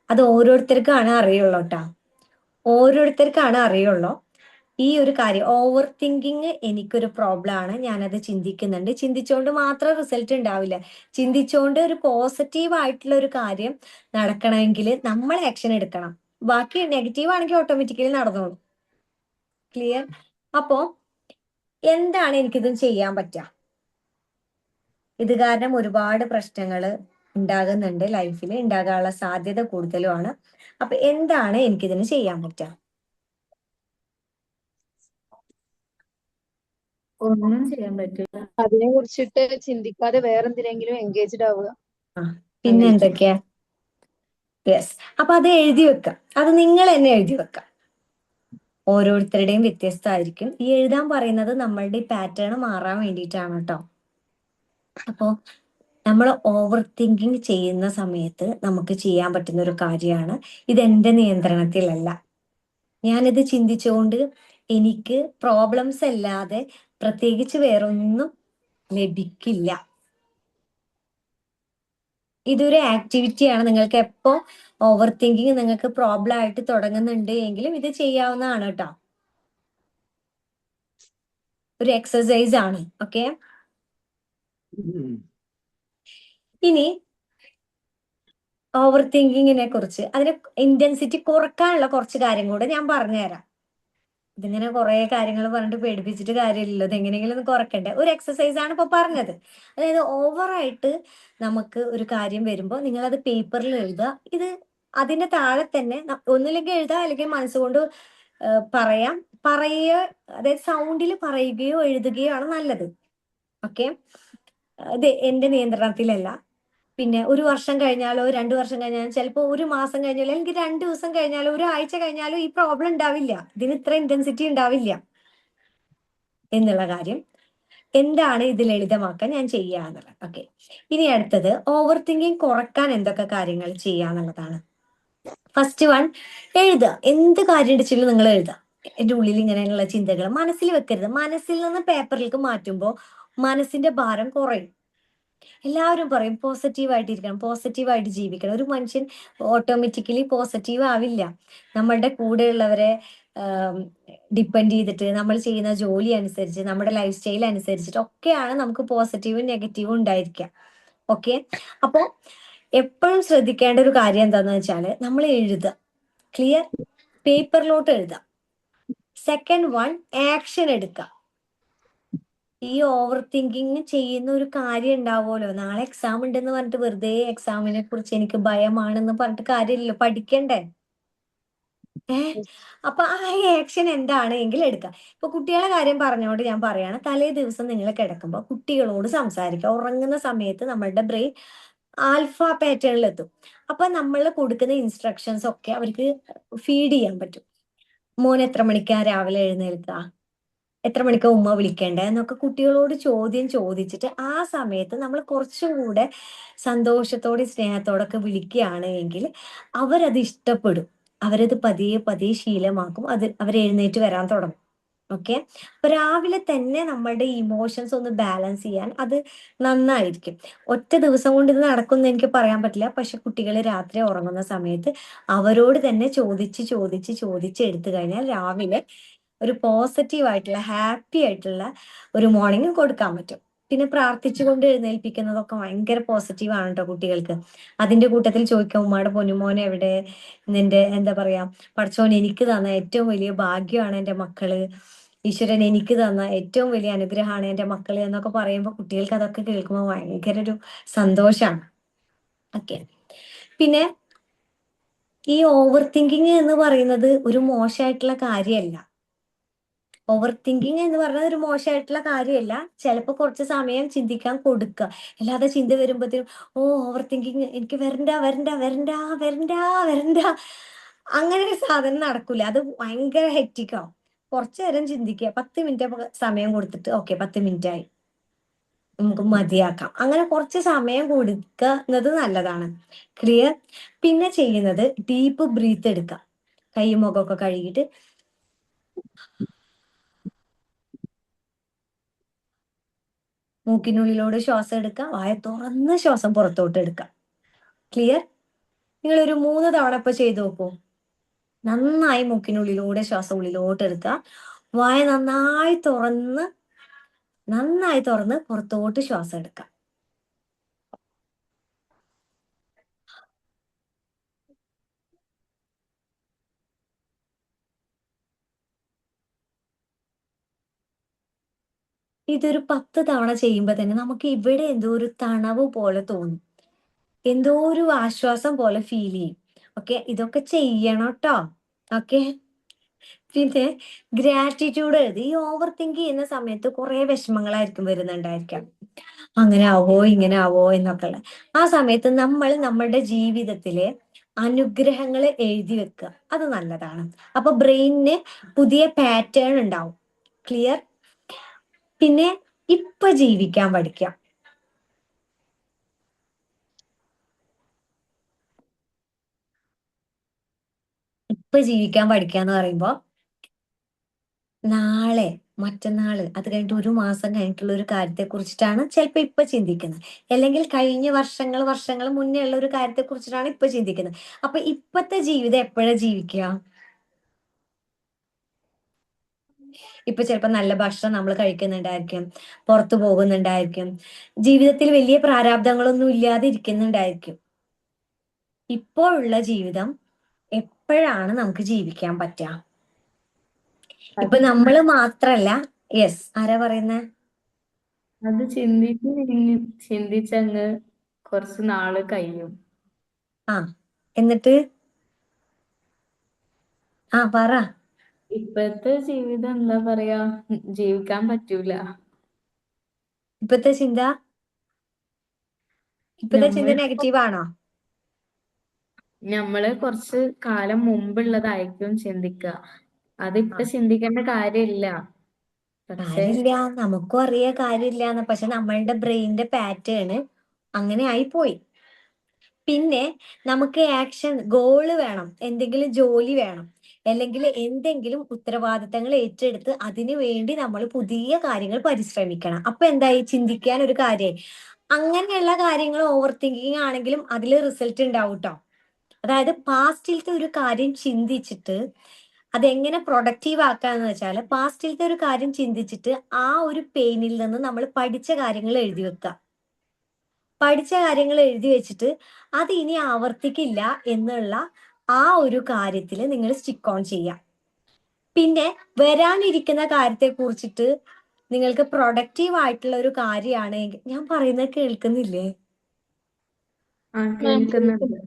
അത് ഓരോരുത്തർക്കാണ് അറിയുള്ളൂ കേട്ടോ. ഓരോരുത്തർക്കാണ് അറിയുള്ളൂ. ഈ ഒരു കാര്യം ഓവർ തിങ്കിങ് എനിക്കൊരു പ്രോബ്ലം ആണ്, ഞാനത് ചിന്തിക്കുന്നുണ്ട്. ചിന്തിച്ചുകൊണ്ട് മാത്രം റിസൾട്ട് ഉണ്ടാവില്ല. ചിന്തിച്ചുകൊണ്ട് ഒരു പോസിറ്റീവ് ആയിട്ടുള്ള ഒരു കാര്യം നടക്കണമെങ്കിൽ നമ്മൾ ആക്ഷൻ എടുക്കണം. ബാക്കി നെഗറ്റീവ് ആണെങ്കിൽ ഓട്ടോമാറ്റിക്കലി നടന്നോളൂ. ക്ലിയർ? അപ്പോ എന്താണ് എനിക്കിതും ചെയ്യാൻ പറ്റുക? ഇത് കാരണം ഒരുപാട് പ്രശ്നങ്ങൾ ഉണ്ടാകുന്നുണ്ട്, ലൈഫിൽ ഉണ്ടാകാനുള്ള സാധ്യത കൂടുതലുമാണ്. അപ്പൊ എന്താണ് എനിക്കിതിന് ചെയ്യാൻ പറ്റുക? ഒന്നും ചെയ്യാൻ പറ്റില്ല. അതിനെ കുറിച്ചിട്ട് ചിന്തിക്കാതെ വേറെന്തിനെങ്കിലും എൻഗേജ്ഡ് ആവുക. പിന്നെ എന്തൊക്കെയാ? യെസ്. അപ്പൊ അത് എഴുതി വെക്കാം. അത് നിങ്ങൾ തന്നെ എഴുതി വെക്കാം. ഓരോരുത്തരുടെയും വ്യത്യസ്തമായിരിക്കും. ഈ എഴുതാൻ പറയുന്നത് നമ്മളുടെ ഈ പാറ്റേൺ മാറാൻ വേണ്ടിയിട്ടാണ് കേട്ടോ. അപ്പോ നമ്മൾ ഓവർ തിങ്കിങ് ചെയ്യുന്ന സമയത്ത് നമുക്ക് ചെയ്യാൻ പറ്റുന്ന ഒരു കാര്യമാണ്, ഇതെന്റെ നിയന്ത്രണത്തിലല്ല. ഞാനിത് ചിന്തിച്ചുകൊണ്ട് എനിക്ക് പ്രോബ്ലംസ് അല്ലാതെ പ്രത്യേകിച്ച് വേറൊന്നും ലഭിക്കില്ല. ഇതൊരു ആക്ടിവിറ്റിയാണ്. നിങ്ങൾക്ക് എപ്പോ ഓവർ തിങ്കിങ് നിങ്ങൾക്ക് പ്രോബ്ലം ആയിട്ട് തുടങ്ങുന്നുണ്ട് എങ്കിലും ഇത് ചെയ്യാവുന്നതാണ് കേട്ടോ. ഒരു എക്സസൈസ് ആണ്. ഓക്കെ. ഇനി ഓവർ തിങ്കിങ്ങിനെ കുറിച്ച്, അതിന് ഇന്റൻസിറ്റി കുറക്കാനുള്ള കുറച്ച് കാര്യം കൂടെ ഞാൻ പറഞ്ഞുതരാം. ഇതിങ്ങനെ കുറെ കാര്യങ്ങൾ പറഞ്ഞിട്ട് പേടിപ്പിച്ചിട്ട് കാര്യമില്ലല്ലോ, ഇത് എങ്ങനെയെങ്കിലും ഒന്ന് കുറക്കണ്ടേ. ഒരു എക്സസൈസ് ആണ് ഇപ്പൊ പറഞ്ഞത്. അതായത് ഓവറായിട്ട് നമുക്ക് ഒരു കാര്യം വരുമ്പോൾ നിങ്ങൾ അത് പേപ്പറിൽ എഴുതുക. ഇത് അതിന്റെ താഴെ തന്നെ ഒന്നില്ലെങ്കിൽ എഴുതുക, അല്ലെങ്കിൽ മനസ്സുകൊണ്ട് പറയാം. പറയുക, അതായത് സൗണ്ടിൽ പറയുകയോ എഴുതുകയോ ആണ് നല്ലത്. ഓക്കെ. ഇത് എന്റെ നിയന്ത്രണത്തിലല്ല. പിന്നെ ഒരു വർഷം കഴിഞ്ഞാലോ 2 വർഷം കഴിഞ്ഞാലോ ചിലപ്പോൾ ഒരു മാസം കഴിഞ്ഞാലോ അല്ലെങ്കിൽ 2 ദിവസം കഴിഞ്ഞാലോ ഒരാഴ്ച കഴിഞ്ഞാലോ ഈ പ്രോബ്ലം ഉണ്ടാവില്ല. ഇതിന് ഇത്ര ഇന്റൻസിറ്റി ഉണ്ടാവില്ല എന്നുള്ള കാര്യം. എന്താണ് ഇത് ലളിതമാക്കാൻ ഞാൻ ചെയ്യാന്നുള്ളത്. ഓക്കെ. ഇനി അടുത്തത് ഓവർ തിങ്കിങ് കുറക്കാൻ എന്തൊക്കെ കാര്യങ്ങൾ ചെയ്യാന്നുള്ളതാണ്. ഫസ്റ്റ് വൺ, എഴുതുക. എന്ത് കാര്യം ഉണ്ടെങ്കിലും നിങ്ങൾ എഴുതുക. എന്റെ ഉള്ളിൽ ഇങ്ങനെയുള്ള ചിന്തകൾ മനസ്സിൽ വെക്കരുത്. മനസ്സിൽ നിന്ന് പേപ്പറിലേക്ക് മാറ്റുമ്പോൾ മനസ്സിന്റെ ഭാരം കുറയും. എല്ലാവരും പറയും പോസിറ്റീവായിട്ടിരിക്കണം, പോസിറ്റീവായിട്ട് ജീവിക്കണം. ഒരു മനുഷ്യൻ ഓട്ടോമാറ്റിക്കലി പോസിറ്റീവ് ആവില്ല. നമ്മളുടെ കൂടെയുള്ളവരെ ഡിപ്പെൻഡ് ചെയ്തിട്ട്, നമ്മൾ ചെയ്യുന്ന ജോലി അനുസരിച്ച്, നമ്മുടെ ലൈഫ് സ്റ്റൈൽ അനുസരിച്ചിട്ട് ഒക്കെയാണ് നമുക്ക് പോസിറ്റീവും നെഗറ്റീവും ഉണ്ടായിരിക്കുക. ഓക്കെ. അപ്പോ എപ്പോഴും ശ്രദ്ധിക്കേണ്ട ഒരു കാര്യം എന്താന്ന് വെച്ചാൽ നമ്മൾ എഴുതുക. ക്ലിയർ? പേപ്പറിലോട്ട് എഴുതുക. സെക്കൻഡ് വൺ, ആക്ഷൻ എടുക്കുക. ഈ ഓവർ തിങ്കിങ് ചെയ്യുന്ന ഒരു കാര്യം ഉണ്ടാവുമല്ലോ, നാളെ എക്സാം ഉണ്ടെന്ന് പറഞ്ഞിട്ട് വെറുതെ എക്സാമിനെ കുറിച്ച് എനിക്ക് ഭയമാണെന്ന് പറഞ്ഞിട്ട് കാര്യമില്ലല്ലോ, പഠിക്കണ്ടേ? അപ്പൊ ആ ആക്ഷൻ എന്താണ് എങ്കിൽ എടുക്കുക. ഇപ്പൊ കുട്ടികളെ കാര്യം പറഞ്ഞുകൊണ്ട് ഞാൻ പറയാണ്, തലേ ദിവസം നിങ്ങൾ കിടക്കുമ്പോൾ കുട്ടികളോട് സംസാരിക്കുക. ഉറങ്ങുന്ന സമയത്ത് നമ്മളുടെ ബ്രെയിൻ ആൽഫ പാറ്റേണിൽ എത്തും. അപ്പൊ നമ്മൾ കൊടുക്കുന്ന ഇൻസ്ട്രക്ഷൻസ് ഒക്കെ അവർക്ക് ഫീഡ് ചെയ്യാൻ പറ്റും. മോൻ എത്ര മണിക്കാ രാവിലെ എഴുന്നേൽക്കുക, എത്ര മണിക്കാ ഉമ്മ വിളിക്കേണ്ടേ എന്നൊക്കെ കുട്ടികളോട് ചോദ്യം ചോദിച്ചിട്ട് ആ സമയത്ത് നമ്മൾ കുറച്ചും കൂടെ സന്തോഷത്തോടെ സ്നേഹത്തോടൊക്കെ വിളിക്കുകയാണ് എങ്കിൽ അവരത് ഇഷ്ടപ്പെടും. അവരത് പതിയെ പതിയെ ശീലമാക്കും. അത് അവരെഴുന്നേറ്റ് വരാൻ തുടങ്ങും. ഓക്കെ. അപ്പൊ രാവിലെ തന്നെ നമ്മളുടെ ഇമോഷൻസ് ഒന്ന് ബാലൻസ് ചെയ്യാൻ അത് നന്നായിരിക്കും. ഒറ്റ ദിവസം കൊണ്ട് ഇത് നടക്കുമെന്ന് എനിക്ക് പറയാൻ പറ്റില്ല. പക്ഷെ കുട്ടികൾ രാത്രി ഉറങ്ങുന്ന സമയത്ത് അവരോട് തന്നെ ചോദിച്ച് ചോദിച്ച് ചോദിച്ച് എടുത്തു കഴിഞ്ഞാൽ രാവിലെ ഒരു പോസിറ്റീവ് ആയിട്ടുള്ള ഹാപ്പി ആയിട്ടുള്ള ഒരു മോർണിംഗ് കൊടുക്കാൻ പറ്റും. പിന്നെ പ്രാർത്ഥിച്ചുകൊണ്ട് എഴുന്നേൽപ്പിക്കുന്നതൊക്കെ ഭയങ്കര പോസിറ്റീവ് ആണ് കേട്ടോ കുട്ടികൾക്ക്. അതിന്റെ കൂട്ടത്തിൽ ചോദിക്കാം, ഉമ്മയുടെ പൊന്നുമോൻ എവിടെ, നിന്റെ എന്താ പറയാ, പഠിച്ചോൻ എനിക്ക് തന്ന ഏറ്റവും വലിയ ഭാഗ്യമാണ് എൻ്റെ മക്കള്, ഈശ്വരൻ എനിക്ക് തന്ന ഏറ്റവും വലിയ അനുഗ്രഹമാണ് എൻ്റെ മക്കള് എന്നൊക്കെ പറയുമ്പോൾ കുട്ടികൾക്ക് അതൊക്കെ കേൾക്കുമ്പോൾ ഭയങ്കര ഒരു സന്തോഷമാണ്. ഓക്കെ. പിന്നെ ഈ ഓവർ തിങ്കിങ് എന്ന് പറയുന്നത് ഒരു മോശമായിട്ടുള്ള കാര്യമല്ല. ഓവർ തിങ്കിങ് എന്ന് പറഞ്ഞാൽ ഒരു മോശമായിട്ടുള്ള കാര്യമല്ല. ചിലപ്പോൾ കുറച്ച് സമയം ചിന്തിക്കാൻ കൊടുക്കുക. അല്ലാതെ ചിന്ത വരുമ്പോഴത്തേനും ഓവർ തിങ്കിങ് എനിക്ക് വരണ്ട വരണ്ട വരണ്ട വരണ്ട വരണ്ട, അങ്ങനെ ഒരു സാധനം നടക്കൂല. അത് ഭയങ്കര ഹെക്റ്റിക്കാവും. കുറച്ചു നേരം ചിന്തിക്കുക. 10 മിനിറ്റ് സമയം കൊടുത്തിട്ട് ഓക്കെ 10 മിനിറ്റ് ആയി, നമുക്ക് മതിയാക്കാം. അങ്ങനെ കുറച്ച് സമയം കൊടുക്കുന്നത് നല്ലതാണ്. ക്ലിയർ? പിന്നെ ചെയ്യുന്നത് ഡീപ്പ് ബ്രീത്ത് എടുക്കുക. കൈ മുഖമൊക്കെ കഴുകിയിട്ട് മൂക്കിനുള്ളിലൂടെ ശ്വാസം എടുക്കുക, വായ തുറന്ന് ശ്വാസം പുറത്തോട്ട് എടുക്കുക. ക്ലിയർ? നിങ്ങൾ ഒരു 3 തവണ ഇപ്പൊ ചെയ്തു നോക്കൂ. നന്നായി മൂക്കിനുള്ളിലൂടെ ശ്വാസം ഉള്ളിലോട്ട് എടുക്കുക, വായ നന്നായി തുറന്ന് പുറത്തോട്ട് ശ്വാസം എടുക്കുക. ഇതൊരു 10 തവണ ചെയ്യുമ്പോൾ തന്നെ നമുക്ക് ഇവിടെ എന്തോ ഒരു തണവ് പോലെ തോന്നും. എന്തോ ഒരു ആശ്വാസം പോലെ ഫീൽ ചെയ്യും. ഓക്കെ, ഇതൊക്കെ ചെയ്യണം കേട്ടോ. ഓക്കെ, പിന്നെ ഗ്രാറ്റിറ്റ്യൂഡ് എഴുതി. ഈ ഓവർ തിങ്ക് ചെയ്യുന്ന സമയത്ത് കുറെ വിഷമങ്ങളായിരിക്കും വരുന്നുണ്ടായിരിക്കാം. അങ്ങനെ ആവോ ഇങ്ങനെ ആവോ എന്നൊക്കെ ഉള്ള ആ സമയത്ത് നമ്മൾ നമ്മളുടെ ജീവിതത്തിലെ അനുഗ്രഹങ്ങൾ എഴുതി വെക്കുക. അത് നല്ലതാണ്. അപ്പൊ ബ്രെയിനിന് പുതിയ പാറ്റേൺ ഉണ്ടാവും. ക്ലിയർ? പിന്നെ ഇപ്പൊ ജീവിക്കാൻ പഠിക്കാം. ഇപ്പൊ ജീവിക്കാൻ പഠിക്കാന്ന് പറയുമ്പോ നാളെ, മറ്റന്നാള്, അത് കഴിഞ്ഞിട്ട് ഒരു മാസം കഴിഞ്ഞിട്ടുള്ള ഒരു കാര്യത്തെ കുറിച്ചിട്ടാണ് ചിലപ്പോ ഇപ്പൊ ചിന്തിക്കുന്നത്. അല്ലെങ്കിൽ കഴിഞ്ഞ വർഷങ്ങൾ മുന്നേ ഉള്ള ഒരു കാര്യത്തെ കുറിച്ചിട്ടാണ് ഇപ്പൊ ചിന്തിക്കുന്നത്. അപ്പൊ ഇപ്പത്തെ ജീവിതം എപ്പോഴാ ജീവിക്കുക? ഇപ്പൊ ചിലപ്പോ നല്ല ഭക്ഷണം നമ്മൾ കഴിക്കുന്നുണ്ടായിരിക്കും, പുറത്തു പോകുന്നുണ്ടായിരിക്കും, ജീവിതത്തിൽ വലിയ പ്രാരാബ്ദങ്ങളൊന്നും ഇല്ലാതെ ഇരിക്കുന്നുണ്ടായിരിക്കും. ഇപ്പോൾ ഉള്ള ജീവിതം എപ്പോഴാണ് നമുക്ക് ജീവിക്കാൻ പറ്റുക? ഇപ്പൊ നമ്മള് മാത്രല്ല. യെസ്, ആരാ പറയുന്നേ? അത് ചിന്തിച്ചങ്ങ് കുറച്ച് നാള് കഴിയും. ആ, എന്നിട്ട് പറ. ഇപ്പോഴത്തെ ജീവിതം എന്താ പറയാ, ജീവിക്കാൻ പറ്റൂല. ഇപ്പത്തെ ചിന്ത നമ്മൾ നെഗറ്റീവ് ആണോ? നമ്മള് കുറച്ച് കാലം മുമ്പുള്ളതായിരിക്കും ചിന്തിക്കുക. അതിപ്പൊ ചിന്തിക്കേണ്ട കാര്യമില്ല. പക്ഷെ കാര്യമില്ല, നമുക്കും അറിയാ കാര്യമില്ലാന്ന്. പക്ഷെ നമ്മളുടെ ബ്രെയിനിന്റെ പാറ്റേൺ അങ്ങനെ ആയിപ്പോയി. പിന്നെ നമുക്ക് ആക്ഷൻ ഗോള് വേണം, എന്തെങ്കിലും ജോലി വേണം, അല്ലെങ്കിൽ എന്തെങ്കിലും ഉത്തരവാദിത്തങ്ങൾ ഏറ്റെടുത്ത് അതിനു വേണ്ടി നമ്മൾ പുതിയ കാര്യങ്ങൾ പരിശ്രമിക്കണം. അപ്പൊ എന്തായി? ചിന്തിക്കാൻ ഒരു കാര്യമായി. അങ്ങനെയുള്ള കാര്യങ്ങൾ ഓവർ തിങ്കിങ് ആണെങ്കിലും അതിൽ റിസൾട്ട് ഉണ്ടാവും കേട്ടോ. അതായത് പാസ്റ്റിലത്തെ ഒരു കാര്യം ചിന്തിച്ചിട്ട് അതെങ്ങനെ പ്രൊഡക്റ്റീവ് ആക്കാന്ന് വെച്ചാൽ, പാസ്റ്റിലത്തെ ഒരു കാര്യം ചിന്തിച്ചിട്ട് ആ ഒരു പെയിനിൽ നിന്ന് നമ്മൾ പഠിച്ച കാര്യങ്ങൾ എഴുതി വെക്കുക. പഠിച്ച കാര്യങ്ങൾ എഴുതി വെച്ചിട്ട് അത് ഇനി ആവർത്തിക്കില്ല എന്നുള്ള ആ ഒരു കാര്യത്തിൽ നിങ്ങൾ സ്റ്റിക്ക് ഓൺ ചെയ്യാം. പിന്നെ വരാനിരിക്കുന്ന കാര്യത്തെ കുറിച്ചിട്ട് നിങ്ങൾക്ക് പ്രൊഡക്റ്റീവ് ആയിട്ടുള്ള ഒരു കാര്യമാണെങ്കിൽ, ഞാൻ പറയുന്നത് കേൾക്കുന്നില്ലേ? കേൾക്കുന്നുണ്ട്.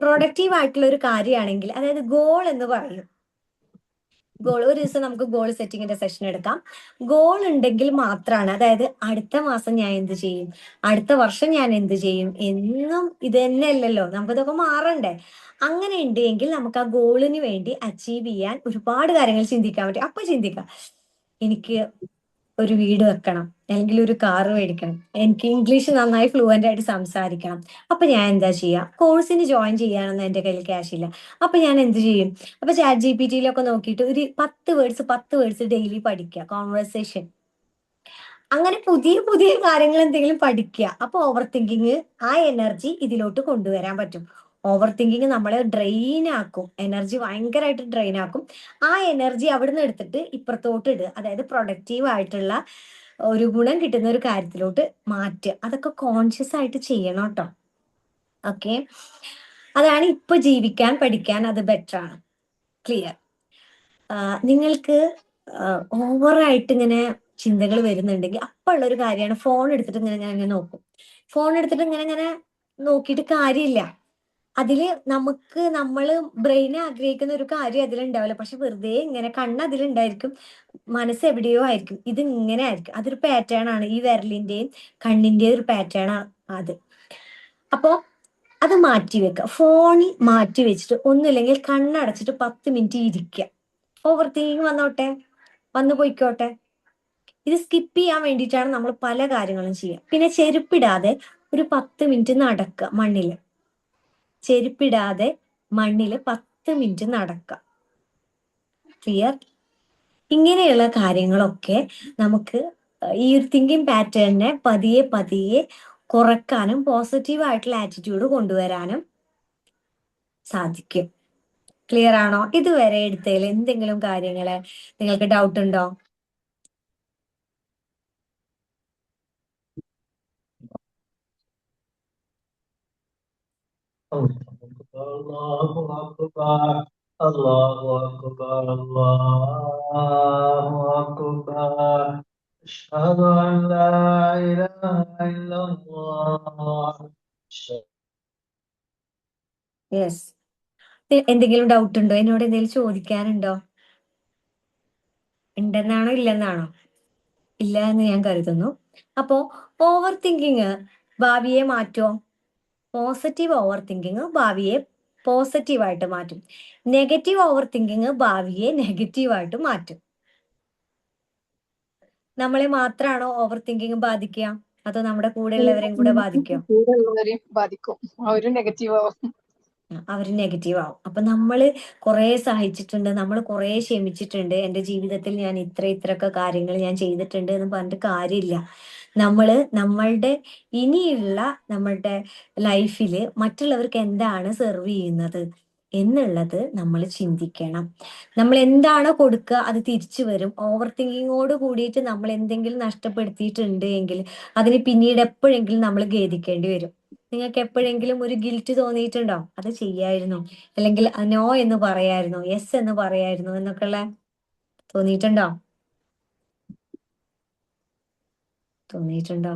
പ്രൊഡക്റ്റീവ് ആയിട്ടുള്ള ഒരു കാര്യമാണെങ്കിൽ, അതായത് ഗോൾ എന്ന് പറയും. ഗോൾ, ഒരു ദിവസം നമുക്ക് ഗോൾ സെറ്റിങ്ങിന്റെ സെഷൻ എടുക്കാം. ഗോൾ ഉണ്ടെങ്കിൽ മാത്രമാണ്, അതായത് അടുത്ത മാസം ഞാൻ എന്ത് ചെയ്യും, അടുത്ത വർഷം ഞാൻ എന്ത് ചെയ്യും, എന്നും ഇത് തന്നെ അല്ലല്ലോ, നമുക്കിതൊക്കെ മാറണ്ടേ? അങ്ങനെ ഉണ്ട് എങ്കിൽ നമുക്ക് ആ ഗോളിന് വേണ്ടി അച്ചീവ് ചെയ്യാൻ ഒരുപാട് കാര്യങ്ങൾ ചിന്തിക്കാൻ പറ്റും. അപ്പൊ ചിന്തിക്കാം, എനിക്ക് ഒരു വീട് വെക്കണം, അല്ലെങ്കിൽ ഒരു കാറ് മേടിക്കണം, എനിക്ക് ഇംഗ്ലീഷ് നന്നായി ഫ്ലുവന്റ് ആയിട്ട് സംസാരിക്കണം. അപ്പൊ ഞാൻ എന്താ ചെയ്യാ? കോഴ്സിന് ജോയിൻ ചെയ്യാനൊന്നും എന്റെ കയ്യിൽ ക്യാഷ് ഇല്ല. അപ്പൊ ഞാൻ എന്ത് ചെയ്യും? അപ്പൊ ചാറ്റ് GPT-യിലൊക്കെ നോക്കിയിട്ട് ഒരു 10 വേർഡ്സ് ഡെയിലി പഠിക്കുക, കോൺവെർസേഷൻ. അങ്ങനെ പുതിയ പുതിയ കാര്യങ്ങൾ എന്തെങ്കിലും പഠിക്കുക. അപ്പൊ ഓവർ തിങ്കിങ്, ആ എനർജി ഇതിലോട്ട് കൊണ്ടുവരാൻ പറ്റും. ഓവർ തിങ്കിങ് നമ്മളെ ഡ്രെയിൻ ആക്കും, എനർജി ഭയങ്കരമായിട്ട് ഡ്രെയിൻ ആക്കും. ആ എനർജി അവിടുന്ന് എടുത്തിട്ട് ഇപ്പുറത്തോട്ട് ഇടുക, അതായത് പ്രൊഡക്റ്റീവ് ആയിട്ടുള്ള ഒരു ഗുണം കിട്ടുന്ന ഒരു കാര്യത്തിലോട്ട് മാറ്റുക. അതൊക്കെ കോൺഷ്യസ് ആയിട്ട് ചെയ്യണം കേട്ടോ. ഓക്കെ, അതാണ് ഇപ്പൊ ജീവിക്കാൻ പഠിക്കാൻ, അത് ബെറ്റർ ആണ്. ക്ലിയർ? നിങ്ങൾക്ക് ഓവറായിട്ട് ഇങ്ങനെ ചിന്തകൾ വരുന്നുണ്ടെങ്കിൽ അപ്പൊ ഉള്ള ഒരു കാര്യമാണ് ഫോൺ എടുത്തിട്ട് ഇങ്ങനെ നോക്കും. ഫോൺ എടുത്തിട്ട് ഇങ്ങനെ നോക്കിയിട്ട് കാര്യമില്ല. അതില് നമുക്ക് നമ്മള് ബ്രെയിൻ ആഗ്രഹിക്കുന്ന ഒരു കാര്യം അതിലുണ്ടാവില്ല. പക്ഷെ വെറുതെ ഇങ്ങനെ കണ്ണ് അതിലുണ്ടായിരിക്കും, മനസ്സ് എവിടെയോ ആയിരിക്കും. ഇത് ഇങ്ങനെ ആയിരിക്കും. അതൊരു പാറ്റേൺ ആണ്, ഈ വിരലിന്റെയും കണ്ണിന്റെയും ഒരു പാറ്റേൺ ആണ് അത്. അപ്പോ അത് മാറ്റി വെക്കുക. ഫോണിൽ മാറ്റി വെച്ചിട്ട് ഒന്നുമില്ലെങ്കിൽ കണ്ണടച്ചിട്ട് 10 മിനിറ്റ് ഇരിക്കുക. ഓവർ തിങ്കിങ് വന്നോട്ടെ, വന്നു പോയിക്കോട്ടെ. ഇത് സ്കിപ്പ് ചെയ്യാൻ വേണ്ടിയിട്ടാണ് നമ്മൾ പല കാര്യങ്ങളും ചെയ്യുക. പിന്നെ ചെരുപ്പിടാതെ ഒരു 10 മിനിറ്റ് നടക്കുക മണ്ണില്. ചെരുപ്പിടാതെ മണ്ണില് 10 മിനിറ്റ് നടക്കുക. ക്ലിയർ? ഇങ്ങനെയുള്ള കാര്യങ്ങളൊക്കെ നമുക്ക് ഈ ഒരു തിങ്കിങ് പാറ്റേണിനെ പതിയെ പതിയെ കുറക്കാനും പോസിറ്റീവ് ആയിട്ടുള്ള ആറ്റിറ്റ്യൂഡ് കൊണ്ടുവരാനും സാധിക്കും. ക്ലിയർ ആണോ? ഇതുവരെ എടുത്തതിൽ എന്തെങ്കിലും കാര്യങ്ങള് നിങ്ങൾക്ക് ഡൗട്ട് ഉണ്ടോ? الله أكبر الله أكبر الله أكبر أشهد أن لا إله إلا الله യെസ്. എന്തെങ്കിലും ഡൗട്ട് ഉണ്ടോ? എന്നോട് എന്തെങ്കിലും ചോദിക്കാനുണ്ടോ? ഉണ്ടെന്നാണോ ഇല്ലെന്നാണോ? ഇല്ല എന്ന് ഞാൻ കരുതുന്നു. അപ്പോ ഓവർ തിങ്കിങ് ഭാവിയെ മാറ്റുമോ? പോസിറ്റീവ് ഓവർ തിങ്കിങ് ഭാവിയെ പോസിറ്റീവായിട്ട് മാറ്റും. നെഗറ്റീവ് ഓവർ തിങ്കിങ് ഭാവിയെ നെഗറ്റീവായിട്ട് മാറ്റും. നമ്മളെ മാത്രമാണോ ഓവർ തിങ്കിങ് ബാധിക്കുക, അതോ നമ്മുടെ കൂടെയുള്ളവരെയും കൂടെ ബാധിക്കോ? കൂടെ ഉള്ളവരെയും ബാധിക്കും. അവരും നെഗറ്റീവ് ആവും. അവർ നെഗറ്റീവ് ആവും. അപ്പൊ നമ്മൾ കുറെ സഹിച്ചിട്ടുണ്ട്, നമ്മൾ കുറെ ക്ഷമിച്ചിട്ടുണ്ട്, എൻ്റെ ജീവിതത്തിൽ ഞാൻ ഇത്രയൊക്കെ കാര്യങ്ങൾ ഞാൻ ചെയ്തിട്ടുണ്ട് എന്ന് പറഞ്ഞിട്ട് കാര്യമില്ല. നമ്മളുടെ ഇനിയുള്ള നമ്മളുടെ ലൈഫിൽ മറ്റുള്ളവർക്ക് എന്താണ് സെർവ് ചെയ്യുന്നത് എന്നുള്ളത് നമ്മൾ ചിന്തിക്കണം. നമ്മൾ എന്താണോ കൊടുക്കുക അത് തിരിച്ചു വരും. ഓവർ തിങ്കിങ്ങോട് കൂടിയിട്ട് നമ്മൾ എന്തെങ്കിലും നഷ്ടപ്പെടുത്തിയിട്ടുണ്ട് എങ്കിൽ അതിന് പിന്നീട് എപ്പോഴെങ്കിലും നമ്മൾ ഖേദിക്കേണ്ടി വരും. നിങ്ങൾക്ക് എപ്പോഴെങ്കിലും ഒരു ഗിൽറ്റ് തോന്നിയിട്ടുണ്ടോ? അത് ചെയ്യായിരുന്നു, അല്ലെങ്കിൽ നോ എന്ന് പറയായിരുന്നു, യെസ് എന്ന് പറയായിരുന്നു എന്നൊക്കെയുള്ള തോന്നിയിട്ടുണ്ടോ? തോന്നിയിട്ടുണ്ടോ?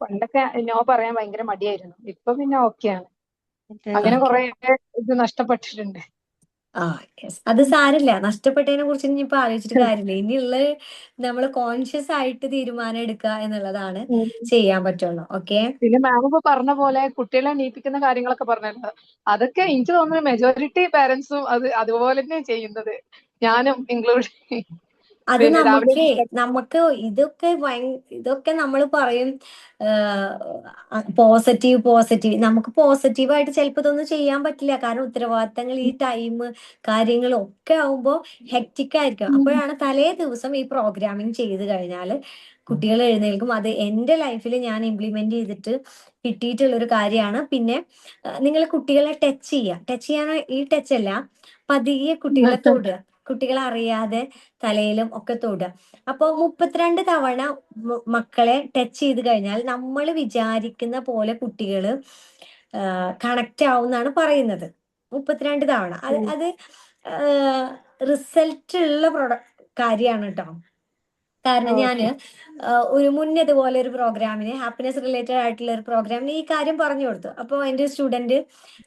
പണ്ടൊക്കെ നോ പറയാൻ ഭയങ്കര മടിയായിരുന്നു. ഇപ്പൊ പിന്നെ ഓക്കെയാണ്. അങ്ങനെ ഓക്കെ. കുറെ ഇത് നഷ്ടപ്പെട്ടിട്ടുണ്ട്. ആ യെസ്, അത് സാരില്ല. നഷ്ടപ്പെട്ടതിനെ കുറിച്ച് ഇനിയിപ്പോ ആലോചിച്ചിട്ട് കാര്യമില്ല. ഇനിയുള്ള നമ്മൾ കോൺഷ്യസ് ആയിട്ട് തീരുമാനം എടുക്കുക എന്നുള്ളതാണ് ഉം. ചെയ്യാൻ പറ്റുള്ളൂ. ഓക്കെ. പിന്നെ മാം ഇപ്പൊ പറഞ്ഞ പോലെ കുട്ടികളെ എണീപ്പിക്കുന്ന കാര്യങ്ങളൊക്കെ പറഞ്ഞല്ലോ. അതൊക്കെ എനിക്ക് തോന്നുന്നു മെജോറിറ്റി പാരന്റ്സും അതുപോലെ തന്നെ ചെയ്യുന്നത്. ഞാനും ഇൻക്ലൂഡ്. അത് പിന്നെ രാവിലെ ഇതൊക്കെ നമ്മൾ പറയും പോസിറ്റീവ്. നമുക്ക് പോസിറ്റീവായിട്ട് ചിലപ്പോൾ ഇതൊന്നും ചെയ്യാൻ പറ്റില്ല. കാരണം ഉത്തരവാദിത്തങ്ങൾ, ഈ ടൈം, കാര്യങ്ങളും ഒക്കെ ആവുമ്പോൾ ഹെക്റ്റിക് ആയിരിക്കും. അപ്പോഴാണ് തലേ ദിവസം ഈ പ്രോഗ്രാമിംഗ് ചെയ്ത് കഴിഞ്ഞാൽ കുട്ടികൾ എഴുന്നേൽക്കും. അത് എൻ്റെ ലൈഫിൽ ഞാൻ ഇംപ്ലിമെന്റ് ചെയ്തിട്ട് കിട്ടിയിട്ടുള്ള ഒരു കാര്യമാണ്. പിന്നെ നിങ്ങൾ കുട്ടികളെ ടച്ച് ചെയ്യാൻ, ഈ ടച്ച് അല്ല, പതിയെ കുട്ടികളെ തൊടുക, കുട്ടികളെ അറിയാതെ തലയിലും ഒക്കെ തൊടുക. അപ്പോൾ 32 തവണ മക്കളെ ടച്ച് ചെയ്ത് കഴിഞ്ഞാൽ നമ്മൾ വിചാരിക്കുന്ന പോലെ കുട്ടികൾ കണക്റ്റ് ആവുമെന്നാണ് പറയുന്നത്. 32 തവണ അത് റിസൾട്ട് ഉള്ള കാര്യമാണ് കേട്ടോ. കാരണം ഞാന് ഒരു മുന്നേ ഇതുപോലെ ഒരു പ്രോഗ്രാമിന്, ഹാപ്പിനെസ് റിലേറ്റഡ് ആയിട്ടുള്ള ഒരു പ്രോഗ്രാമിന് ഈ കാര്യം പറഞ്ഞു കൊടുത്തു. അപ്പോൾ എൻ്റെ സ്റ്റുഡന്റ്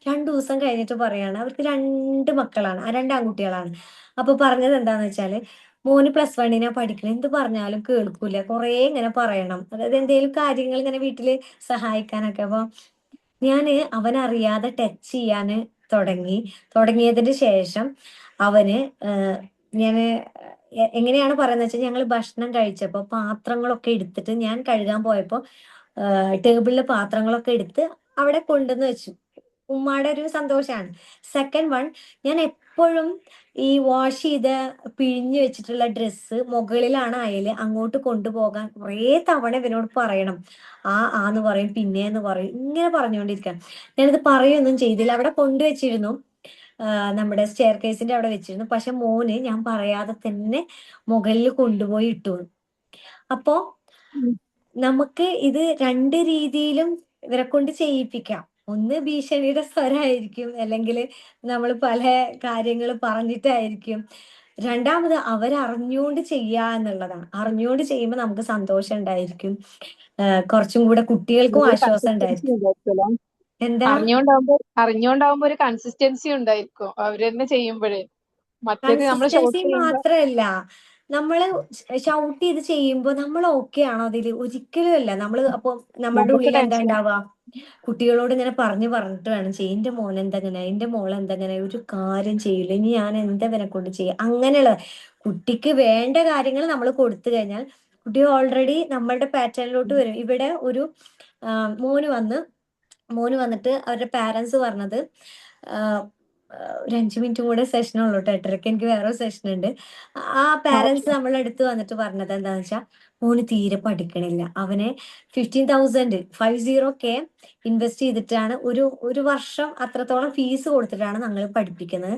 2 ദിവസം കഴിഞ്ഞിട്ട് പറയാണ്, അവർക്ക് 2 മക്കളാണ്, 2 ആൺകുട്ടികളാണ്. അപ്പൊ പറഞ്ഞത് എന്താന്ന് വെച്ചാല്, മോന് +1 പഠിക്കണം, എന്ത് പറഞ്ഞാലും കേൾക്കൂല, കുറേ ഇങ്ങനെ പറയണം, അതായത് എന്തെങ്കിലും കാര്യങ്ങൾ ഇങ്ങനെ വീട്ടില് സഹായിക്കാനൊക്കെ. അപ്പൊ ഞാന് അവനറിയാതെ ടച്ച് ചെയ്യാന് തുടങ്ങിയതിന് ശേഷം അവന് ഞാന് എങ്ങനെയാണ് പറയുന്നത് വെച്ചാൽ, ഞങ്ങൾ ഭക്ഷണം കഴിച്ചപ്പോൾ പാത്രങ്ങളൊക്കെ എടുത്തിട്ട് ഞാൻ കഴുകാൻ പോയപ്പോൾ ടേബിളിലെ പാത്രങ്ങളൊക്കെ എടുത്ത് അവിടെ കൊണ്ടുവന്ന് വെച്ചു. ഉമ്മയുടെ ഒരു സന്തോഷമാണ്. സെക്കൻഡ് വൺ, ഞാൻ എപ്പോഴും ഈ വാഷ് ചെയ്ത് പിഴിഞ്ഞു വെച്ചിട്ടുള്ള ഡ്രസ്സ് മുകളിലാണ് അയല്, അങ്ങോട്ട് കൊണ്ടുപോകാൻ കുറേ തവണ ഇവനോട് പറയണം. ആന്ന് പറയും, പിന്നേന്ന് പറയും, ഇങ്ങനെ പറഞ്ഞുകൊണ്ടിരിക്കാം. ഞാനിത് പറയൊന്നും ചെയ്തില്ല, അവിടെ കൊണ്ടുവച്ചിരുന്നു, നമ്മുടെ സ്റ്റെയർ കേസിന്റെ അവിടെ വെച്ചിരുന്നു. പക്ഷെ മോന് ഞാൻ പറയാതെ തന്നെ മുകളിൽ കൊണ്ടുപോയി ഇട്ടു. അപ്പോ നമുക്ക് ഇത് 2 രീതിയിലും ഇവരെ കൊണ്ട് ചെയ്യിപ്പിക്കാം. ഒന്ന് ഭീഷണിയുടെ സ്വരമായിരിക്കും, അല്ലെങ്കിൽ നമ്മൾ പല കാര്യങ്ങൾ പറഞ്ഞിട്ടായിരിക്കും. രണ്ടാമത് അവരറിഞ്ഞുകൊണ്ട് ചെയ്യുക എന്നുള്ളതാണ്. അറിഞ്ഞുകൊണ്ട് ചെയ്യുമ്പോൾ നമുക്ക് സന്തോഷം ഉണ്ടായിരിക്കും, കുറച്ചും കൂടെ കുട്ടികൾക്കും ആശ്വാസം കൺസിസ്റ്റൻസി ഉണ്ടായിരിക്കും. ഉണ്ടായിരിക്കുമല്ലോ. എന്താ? അറിഞ്ഞോണ്ടാവുമ്പോ ഒരു കൺസിസ്റ്റൻസി ഉണ്ടായിരിക്കും അവര് തന്നെ ചെയ്യുമ്പോഴേ. മറ്റേത് നമ്മൾ ഷോർട്ട് കൺസിസ്റ്റൻസി ചെയ്യുമ്പോ മാത്രല്ല, നമ്മള് ഷൗട്ട് ചെയ്ത് ചെയ്യുമ്പോൾ നമ്മൾ ഓക്കെ ആണോ അതില്? ഒരിക്കലും അല്ല. അപ്പൊ നമ്മളുടെ നമുക്ക് ഉള്ളിൽ എന്താ ടെൻഷൻ. ഉണ്ടാവുക? കുട്ടികളോട് ഇങ്ങനെ പറഞ്ഞിട്ട് വേണം ചെയ്യും, എന്റെ മോൻ എന്തെങ്ങനെ, എന്റെ മോൾ എന്തെങ്ങനെ, ഒരു കാര്യം ചെയ്യില്ല, ഇനി ഞാൻ എന്തവനെ കൊണ്ട് ചെയ്യാം. അങ്ങനെയുള്ള കുട്ടിക്ക് വേണ്ട കാര്യങ്ങൾ നമ്മൾ കൊടുത്തു കഴിഞ്ഞാൽ കുട്ടി ഓൾറെഡി നമ്മളുടെ പാറ്റേണിലോട്ട് വരും. ഇവിടെ ഒരു മോന് വന്നിട്ട് അവരുടെ പാരന്റ്സ് പറഞ്ഞത്, ഒരു 5 മിനിറ്റും കൂടെ സെഷനുള്ളൂ കേട്ടോ, 8:30 എനിക്ക് വേറെ സെഷൻ ഉണ്ട്. ആ പാരന്റ്സ് നമ്മളെ അടുത്ത് വന്നിട്ട് പറഞ്ഞത് എന്താന്ന് വെച്ചാൽ, മോന് തീരെ പഠിക്കണില്ല, അവനെ 50K ഇൻവെസ്റ്റ് ചെയ്തിട്ടാണ്, ഒരു വർഷം അത്രത്തോളം ഫീസ് കൊടുത്തിട്ടാണ് ഞങ്ങൾ പഠിപ്പിക്കുന്നത്,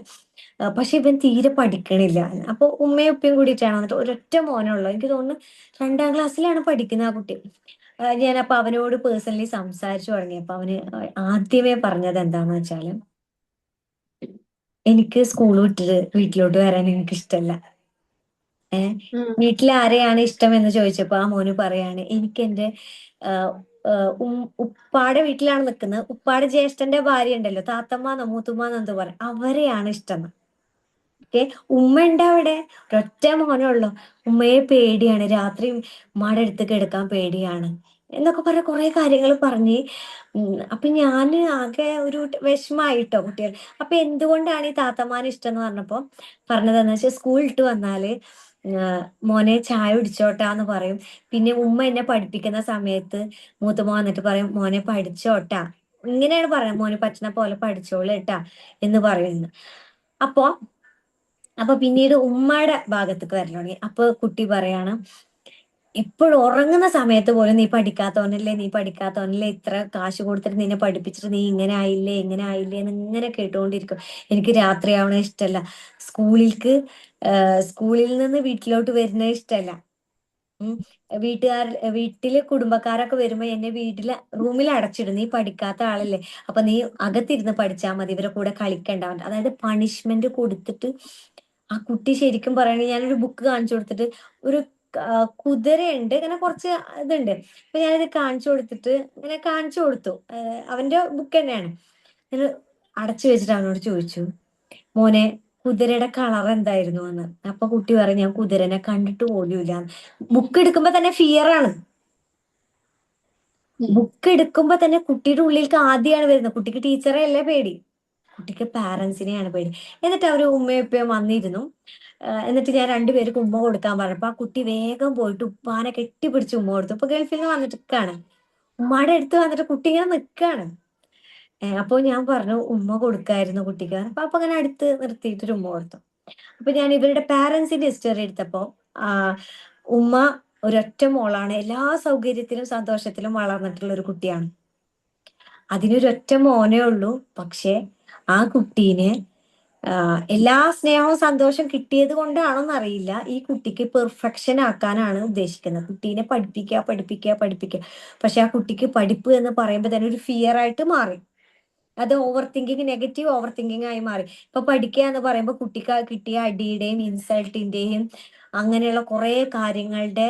പക്ഷെ ഇവൻ തീരെ പഠിക്കണില്ല. അപ്പൊ ഉമ്മയും ഉപ്പയും കൂടിയിട്ടാണ് വന്നിട്ട്, ഒരൊറ്റ മോനുള്ളൂ, എനിക്ക് തോന്നുന്നു 2ാം ക്ലാസ്സിലാണ് പഠിക്കുന്ന ആ കുട്ടി. ഞാനപ്പൊ അവനോട് പേഴ്സണലി സംസാരിച്ചു തുടങ്ങിയപ്പോ അവന് ആദ്യമേ പറഞ്ഞത് എന്താന്ന് വെച്ചാല്, എനിക്ക് സ്കൂൾ വിട്ടിട്ട് വീട്ടിലോട്ട് വരാൻ എനിക്ക് ഇഷ്ടമല്ല. ഏഹ് ഉം. വീട്ടിൽ ആരെയാണ് ഇഷ്ടം എന്ന് ചോദിച്ചപ്പോ ആ മോന് പറയാണ് എനിക്ക് എന്റെ ആഹ് ഉപ്പാടെ വീട്ടിലാണ് നിൽക്കുന്നത്. ഉപ്പാടെ ജ്യേഷ്ഠന്റെ ഭാര്യ ഉണ്ടല്ലോ, താത്തമ്മാന്നോ മൂത്തുമ്മാന്നോ എന്തോ പറയും, അവരെയാണ് ഇഷ്ടം. ഓക്കെ, ഉമ്മ ഉണ്ട് അവിടെ, ഒരൊറ്റ മോനേ ഉള്ളൂ. ഉമ്മയെ പേടിയാണ്, രാത്രി ഉമ്മയുടെ അടുത്ത് കിടക്കാൻ പേടിയാണ് എന്നൊക്കെ പറഞ്ഞ കുറെ കാര്യങ്ങൾ പറഞ്ഞ്. അപ്പൊ ഞാന് ആകെ ഒരു വിഷമായിട്ടോ കുട്ടികൾ. അപ്പൊ എന്തുകൊണ്ടാണ് ഈ താത്തമാനെ ഇഷ്ടം എന്ന് പറഞ്ഞപ്പോ പറഞ്ഞതെന്ന് വെച്ചാൽ സ്കൂൾ ഇട്ട് വന്നാല് മോനെ ചായ കുടിച്ചോട്ടാന്ന് പറയും. പിന്നെ ഉമ്മ എന്നെ പഠിപ്പിക്കുന്ന സമയത്ത് മൂത്തുമ്മ വന്നിട്ട് പറയും മോനെ പഠിച്ചോട്ടാ, ഇങ്ങനെയാണ് പറയാം, മോനെ പറ്റുന്ന പോലെ പഠിച്ചോളൂട്ടാ എന്ന് പറയുന്നു. അപ്പൊ അപ്പൊ പിന്നീട് ഉമ്മയുടെ ഭാഗത്തേക്ക് വരൽ തുടങ്ങി. അപ്പൊ കുട്ടി പറയാണ് എപ്പോഴും ഉറങ്ങുന്ന സമയത്ത് പോലും നീ പഠിക്കാത്തവനല്ലേ, നീ പഠിക്കാത്തവനല്ലേ, ഇത്ര കാശ് കൊടുത്തിട്ട് നിന്നെ പഠിപ്പിച്ചിട്ട് നീ ഇങ്ങനെ ആയില്ലേ, ഇങ്ങനെ ആയില്ലേ എന്ന് ഇങ്ങനെ കേട്ടുകൊണ്ടിരിക്കും. എനിക്ക് രാത്രിയാവണ ഇഷ്ടമല്ല, സ്കൂളിൽ നിന്ന് വീട്ടിലോട്ട് വരുന്നത് ഇഷ്ടമല്ല. ഉം വീട്ടില് കുടുംബക്കാരൊക്കെ വരുമ്പോ എന്നെ വീട്ടില് റൂമിൽ അടച്ചിടും, നീ പഠിക്കാത്ത ആളല്ലേ, അപ്പൊ നീ അകത്തിരുന്ന് പഠിച്ചാൽ മതി, ഇവരെ കൂടെ കളിക്കണ്ട. അതായത് പണിഷ്മെന്റ് കൊടുത്തിട്ട് ആ കുട്ടി ശരിക്കും പറയണെങ്കിൽ, ഞാനൊരു ബുക്ക് കാണിച്ചു കൊടുത്തിട്ട്, ഒരു കുതിരയുണ്ട്, ഇങ്ങനെ കുറച്ച് ഇതുണ്ട്, അപ്പൊ ഞാനിത് കാണിച്ചു കൊടുത്തിട്ട് ഇങ്ങനെ കാണിച്ചു കൊടുത്തു. അവന്റെ ബുക്ക് തന്നെയാണ്. ഞാൻ അടച്ചു വെച്ചിട്ട് അവനോട് ചോദിച്ചു, മോനെ കുതിരയുടെ കളർ എന്തായിരുന്നു എന്ന്. അപ്പൊ കുട്ടി പറയും ഞാൻ കുതിരനെ കണ്ടിട്ട് പോലുമില്ല. ബുക്ക് എടുക്കുമ്പോ തന്നെ ഫിയർ ആണ്. ബുക്ക് എടുക്കുമ്പോ തന്നെ കുട്ടിയുടെ ഉള്ളിലേക്ക് ആദ്യമാണ് വരുന്നത്. കുട്ടിക്ക് ടീച്ചറെ അല്ലേ പേടി, കുട്ടിക്ക് പാരന്റ്സിനെയാണ് പേടി. എന്നിട്ട് അവര് ഉമ്മയും ഉപ്പയും വന്നിരുന്നു. എന്നിട്ട് ഞാൻ രണ്ടുപേർക്ക് ഉമ്മ കൊടുക്കാൻ പറഞ്ഞപ്പോ ആ കുട്ടി വേഗം പോയിട്ട് ഉപ്പാനെ കെട്ടിപ്പിടിച്ച് ഉമ്മ കൊടുത്തു. ഇപ്പൊ ഗൾഫിൽ നിന്ന് വന്നിട്ട് നിൽക്കാണ്, ഉമ്മയുടെ അടുത്ത് വന്നിട്ട് കുട്ടി ഇങ്ങനെ നിൽക്കാണ്. അപ്പൊ ഞാൻ പറഞ്ഞു ഉമ്മ കൊടുക്കായിരുന്നു കുട്ടിക്ക്. അപ്പൊ അങ്ങനെ അടുത്ത് നിർത്തിയിട്ടൊരു ഉമ്മ കൊടുത്തു. അപ്പൊ ഞാൻ ഇവരുടെ പാരന്റ്സിന്റെ ഹിസ്റ്ററി എടുത്തപ്പോ ആ ഉമ്മ ഒരൊറ്റ മോളാണ്, എല്ലാ സൗകര്യത്തിലും സന്തോഷത്തിലും വളർന്നിട്ടുള്ള ഒരു കുട്ടിയാണ്. അതിനൊരൊറ്റ മോനേ ഉള്ളൂ. പക്ഷെ ആ കുട്ടീനെ എല്ലാ സ്നേഹവും സന്തോഷം കിട്ടിയത് കൊണ്ടാണോന്ന് അറിയില്ല, ഈ കുട്ടിക്ക് പെർഫെക്ഷൻ ആക്കാനാണ് ഉദ്ദേശിക്കുന്നത്. കുട്ടീനെ പഠിപ്പിക്കുക പഠിപ്പിക്കുക പഠിപ്പിക്കുക. പക്ഷെ ആ കുട്ടിക്ക് പഠിപ്പ് എന്ന് പറയുമ്പോൾ തന്നെ ഒരു ഫിയർ ആയിട്ട് മാറി. അത് over thinking, negative over thinking ആയി മാറി. ഇപ്പൊ പഠിക്കുക എന്ന് പറയുമ്പോൾ കുട്ടിക്ക് കിട്ടിയ അടിയുടെയും ഇൻസൾട്ടിന്റെയും അങ്ങനെയുള്ള കുറെ കാര്യങ്ങളുടെ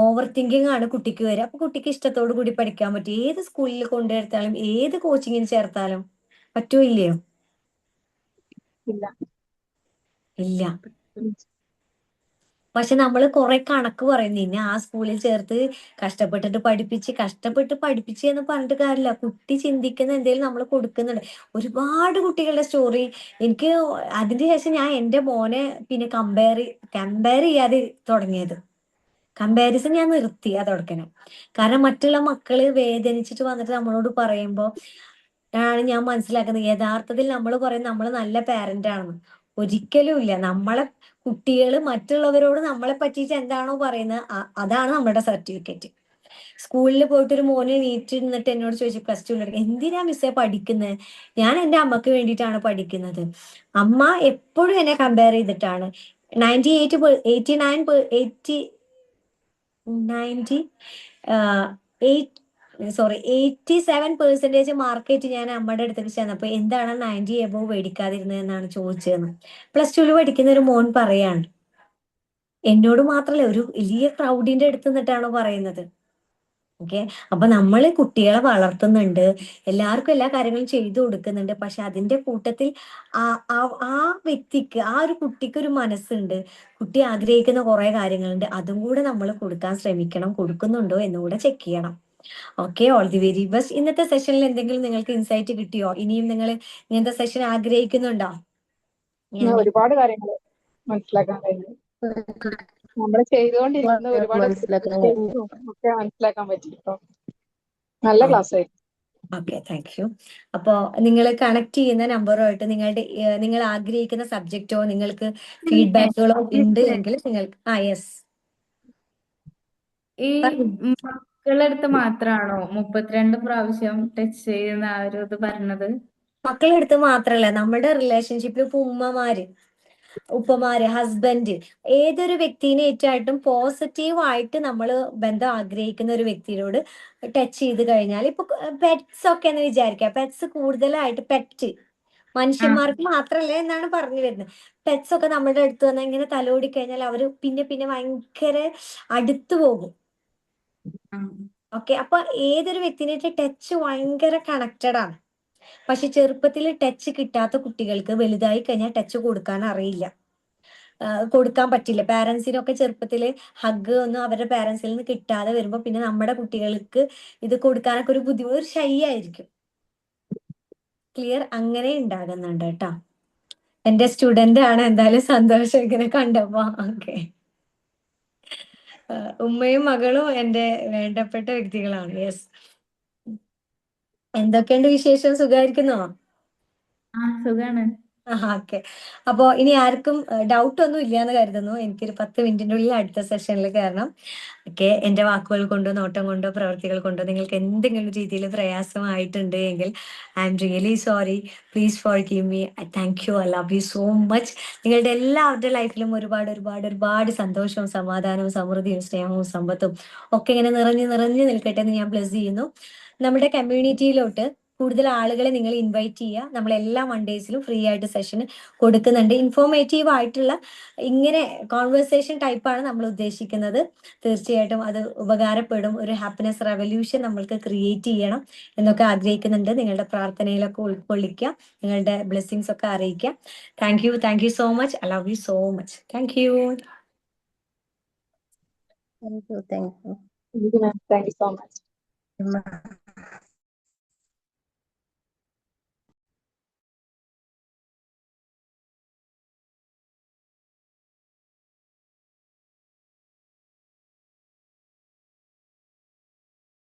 ഓവർ തിങ്കിങ് ആണ് കുട്ടിക്ക് വരിക. അപ്പൊ കുട്ടിക്ക് ഇഷ്ടത്തോടു കൂടി പഠിക്കാൻ പറ്റും. ഏത് സ്കൂളിൽ കൊണ്ടുവരുത്താലും ഏത് കോച്ചിങ്ങിന് ചേർത്താലും പറ്റൂ ഇല്ലയോ? ഇല്ല. ഇല്ല. ഉം. പക്ഷെ നമ്മൾ കുറെ കണക്ക് പറയും, നിന്നെ ആ സ്കൂളിൽ ചേർത്ത് കഷ്ടപ്പെട്ട് പഠിപ്പിച്ച് എന്ന് പറഞ്ഞിട്ട് കാര്യമില്ല. കുട്ടി ചിന്തിക്കുന്ന എന്തെങ്കിലും നമ്മൾ കൊടുക്കുന്നുണ്ട്. ഒരുപാട് കുട്ടികളുടെ സ്റ്റോറി എനിക്ക് അതിന് ശേഷം ഞാൻ എൻ്റെ മോനെ പിന്നെ കമ്പയർ ചെയ്യാതെ തുടങ്ങിയത്. കമ്പാരിസൺ ഞാൻ നിർത്തി അതോടക്കനെ. കാരണം മറ്റുള്ള മക്കള് വേദനിച്ചിട്ട് വന്നിട്ട് നമ്മളോട് പറയുമ്പോൾ ആണ് ഞാൻ മനസ്സിലാക്കുന്നത് യഥാർത്ഥത്തിൽ നമ്മൾ പറയും നമ്മൾ നല്ല പാരന്റ് ആണെന്ന്. ഒരിക്കലും ഇല്ല. നമ്മളെ കുട്ടികള് മറ്റുള്ളവരോട് നമ്മളെ പറ്റിയിട്ട് എന്താണോ പറയുന്നത് അതാണ് നമ്മുടെ സർട്ടിഫിക്കറ്റ്. സ്കൂളിൽ പോയിട്ട് ഒരു മോന് നീറ്റിരുന്നിട്ട് എന്നോട് ചോദിച്ചു, പ്ലസ് ടു എന്തിനാ മിസ്സേ പഠിക്കുന്നത്? ഞാൻ എൻ്റെ അമ്മക്ക് വേണ്ടിയിട്ടാണ് പഠിക്കുന്നത്. അമ്മ എപ്പോഴും എന്നെ കമ്പയർ ചെയ്തിട്ടാണ്. 87% മാർക്കേറ്റ് ഞാൻ അമ്മയുടെ അടുത്തേക്ക് ചെന്നപ്പോ എന്താണ് 90 എബോവ് മേടിക്കാതിരുന്നത് എന്നാണ് ചോദിച്ചതെന്ന്. പ്ലസ് ടുവിൽ പഠിക്കുന്ന ഒരു മോൻ പറയാണ്. എന്നോട് മാത്രല്ല, ഒരു വലിയ ക്രൗഡിന്റെ അടുത്ത് നിന്നിട്ടാണോ പറയുന്നത്. ഓക്കെ, അപ്പൊ നമ്മൾ കുട്ടികളെ വളർത്തുന്നുണ്ട്, എല്ലാവർക്കും എല്ലാ കാര്യങ്ങളും ചെയ്തു കൊടുക്കുന്നുണ്ട്. പക്ഷെ അതിന്റെ കൂട്ടത്തിൽ ആ ആ ആ വ്യക്തിക്ക്, ആ ഒരു കുട്ടിക്ക് ഒരു മനസ്സുണ്ട്, കുട്ടി ആഗ്രഹിക്കുന്ന കുറെ കാര്യങ്ങളുണ്ട്. അതും കൂടെ നമ്മൾ കൊടുക്കാൻ ശ്രമിക്കണം, കൊടുക്കുന്നുണ്ടോ എന്നുകൂടെ ചെക്ക് ചെയ്യണം. Okay, all the very best. ഇന്നത്തെ സെഷനിൽ എന്തെങ്കിലും നിങ്ങൾക്ക് ഇൻസൈറ്റ് കിട്ടിയോ? ഇനിയും നിങ്ങൾ ഇങ്ങനത്തെ സെഷൻ ആഗ്രഹിക്കുന്നുണ്ടോ? ഒരുപാട് കാര്യങ്ങൾ മനസ്സിലാക്കാൻ കഴിഞ്ഞു. നമ്മൾ ചെയ്തുകൊണ്ടിരിക്കുന്ന ഒരുപാട് മനസ്സിലാക്കാൻ mistakes ഉം ഒക്കെ മനസ്സിലാക്കാൻ പറ്റി കേട്ടോ. നല്ല ക്ലാസ് ആയിരുന്നു. Okay, thank you. അപ്പോ നിങ്ങൾ കണക്ട് ചെയ്യുന്ന നമ്പറുമായിട്ട് നിങ്ങൾ ആഗ്രഹിക്കുന്ന സബ്ജക്റ്റോ നിങ്ങൾക്ക് ഫീഡ്ബാക്കുകളോ ഉണ്ട് എങ്കിൽ നിങ്ങൾക്ക് യെസ് ഈ മക്കളടുത്ത് മാത്രാണോ 32 പ്രാവശ്യം ടച്ച് ചെയ്യുന്ന ആ ഒരു ഇത് പറഞ്ഞത്? മക്കളെടുത്ത് മാത്രല്ല, നമ്മുടെ റിലേഷൻഷിപ്പിൽ ഇപ്പൊ ഉപ്പമാര്, ഹസ്ബൻഡ്, ഏതൊരു വ്യക്തിനെ ഏറ്റായിട്ടും പോസിറ്റീവ് ആയിട്ട് നമ്മൾ ബന്ധം ആഗ്രഹിക്കുന്ന ഒരു വ്യക്തിയോട് ടച്ച് ചെയ്ത് കഴിഞ്ഞാൽ, ഇപ്പൊ പെറ്റ്സ് ഒക്കെ എന്ന് വിചാരിക്കാം, പെറ്റ്സ് കൂടുതലായിട്ട് മനുഷ്യന്മാർക്ക് മാത്രല്ല എന്നാണ് പറഞ്ഞു വരുന്നത്. പെറ്റ്സ് ഒക്കെ നമ്മുടെ അടുത്ത് വന്നാൽ ഇങ്ങനെ തലോടി കഴിഞ്ഞാൽ അവര് പിന്നെ പിന്നെ ഭയങ്കര അടുത്തു പോകും. ആ. ഓക്കെ, അപ്പൊ ഏതൊരു വ്യക്തിനായിട്ട് ടച്ച് ഭയങ്കര കണക്റ്റഡ് ആണ്. പക്ഷെ ചെറുപ്പത്തിൽ ടച്ച് കിട്ടാത്ത കുട്ടികൾക്ക് വലുതായി കഴിഞ്ഞാൽ ടച്ച് കൊടുക്കാൻ അറിയില്ല, കൊടുക്കാൻ പറ്റില്ല. പാരന്റ്സിനൊക്കെ ചെറുപ്പത്തിൽ ഹഗ് ഒന്നും അവരുടെ പാരന്റ്സിൽ നിന്ന് കിട്ടാതെ വരുമ്പോൾ പിന്നെ നമ്മുടെ കുട്ടികൾക്ക് ഇത് കൊടുക്കാനൊക്കെ ഒരു ബുദ്ധിമുട്ട്, ഒരു ഷൈ ആയിരിക്കും. ക്ലിയർ? അങ്ങനെ ഉണ്ടാകുന്നുണ്ട് കേട്ടോ. എന്റെ സ്റ്റുഡന്റ് ആണ്, എന്തായാലും സന്തോഷം ഇങ്ങനെ കണ്ടപ്പോ. ഓക്കെ, ഉമ്മയും മകളും എന്റെ വേണ്ടപ്പെട്ട വ്യക്തികളാണ്. യെസ്. എന്തൊക്കെയുണ്ട് വിശേഷം? സുഖമായിരിക്കുന്നോ? സുഖാണ്. ഓക്കെ, അപ്പോ ഇനി ആർക്കും ഡൗട്ട് ഒന്നും ഇല്ലാന്ന് കരുതുന്നു. എനിക്കൊരു 10 മിനിറ്റിനുള്ളിൽ അടുത്ത സെഷനിൽ കയറണം. ഓക്കെ, എന്റെ വാക്കുകൾ കൊണ്ടോ നോട്ടം കൊണ്ടോ പ്രവർത്തികൾ കൊണ്ടോ നിങ്ങൾക്ക് എന്തെങ്കിലും രീതിയിൽ പ്രയാസമായിട്ടുണ്ട് എങ്കിൽ I am really sorry. Please forgive me. I thank you. I love you so much. നിങ്ങളുടെ എല്ലാവരുടെ ലൈഫിലും ഒരുപാട് ഒരുപാട് ഒരുപാട് സന്തോഷവും സമാധാനവും സമൃദ്ധിയും സ്നേഹവും സമ്പത്തും ഒക്കെ ഇങ്ങനെ നിറഞ്ഞു നിറഞ്ഞു നിൽക്കട്ടെ എന്ന് ഞാൻ ബ്ലെസ് ചെയ്യുന്നു. നമ്മുടെ കമ്മ്യൂണിറ്റിയിലോട്ട് കൂടുതൽ ആളുകളെ നിങ്ങൾ ഇൻവൈറ്റ് ചെയ്യുക. നമ്മൾ എല്ലാ മൺഡേസിലും ഫ്രീ ആയിട്ട് സെഷൻ കൊടുക്കുന്നുണ്ട്. ഇൻഫോർമേറ്റീവ് ആയിട്ടുള്ള ഇങ്ങനെ കോൺവെർസേഷൻ ടൈപ്പാണ് നമ്മൾ ഉദ്ദേശിക്കുന്നത്. തീർച്ചയായിട്ടും അത് ഉപകാരപ്പെടും. ഒരു ഹാപ്പിനെസ് റെവല്യൂഷൻ നമ്മൾക്ക് ക്രിയേറ്റ് ചെയ്യണം എന്നൊക്കെ ആഗ്രഹിക്കുന്നുണ്ട്. നിങ്ങളുടെ പ്രാർത്ഥനയിലൊക്കെ ഉൾക്കൊള്ളിക്കുക, നിങ്ങളുടെ ബ്ലെസ്സിങ്സ് ഒക്കെ അറിയിക്കുക. Thank you so much. I love you so much. Thank you. Thank you. Thank you so much.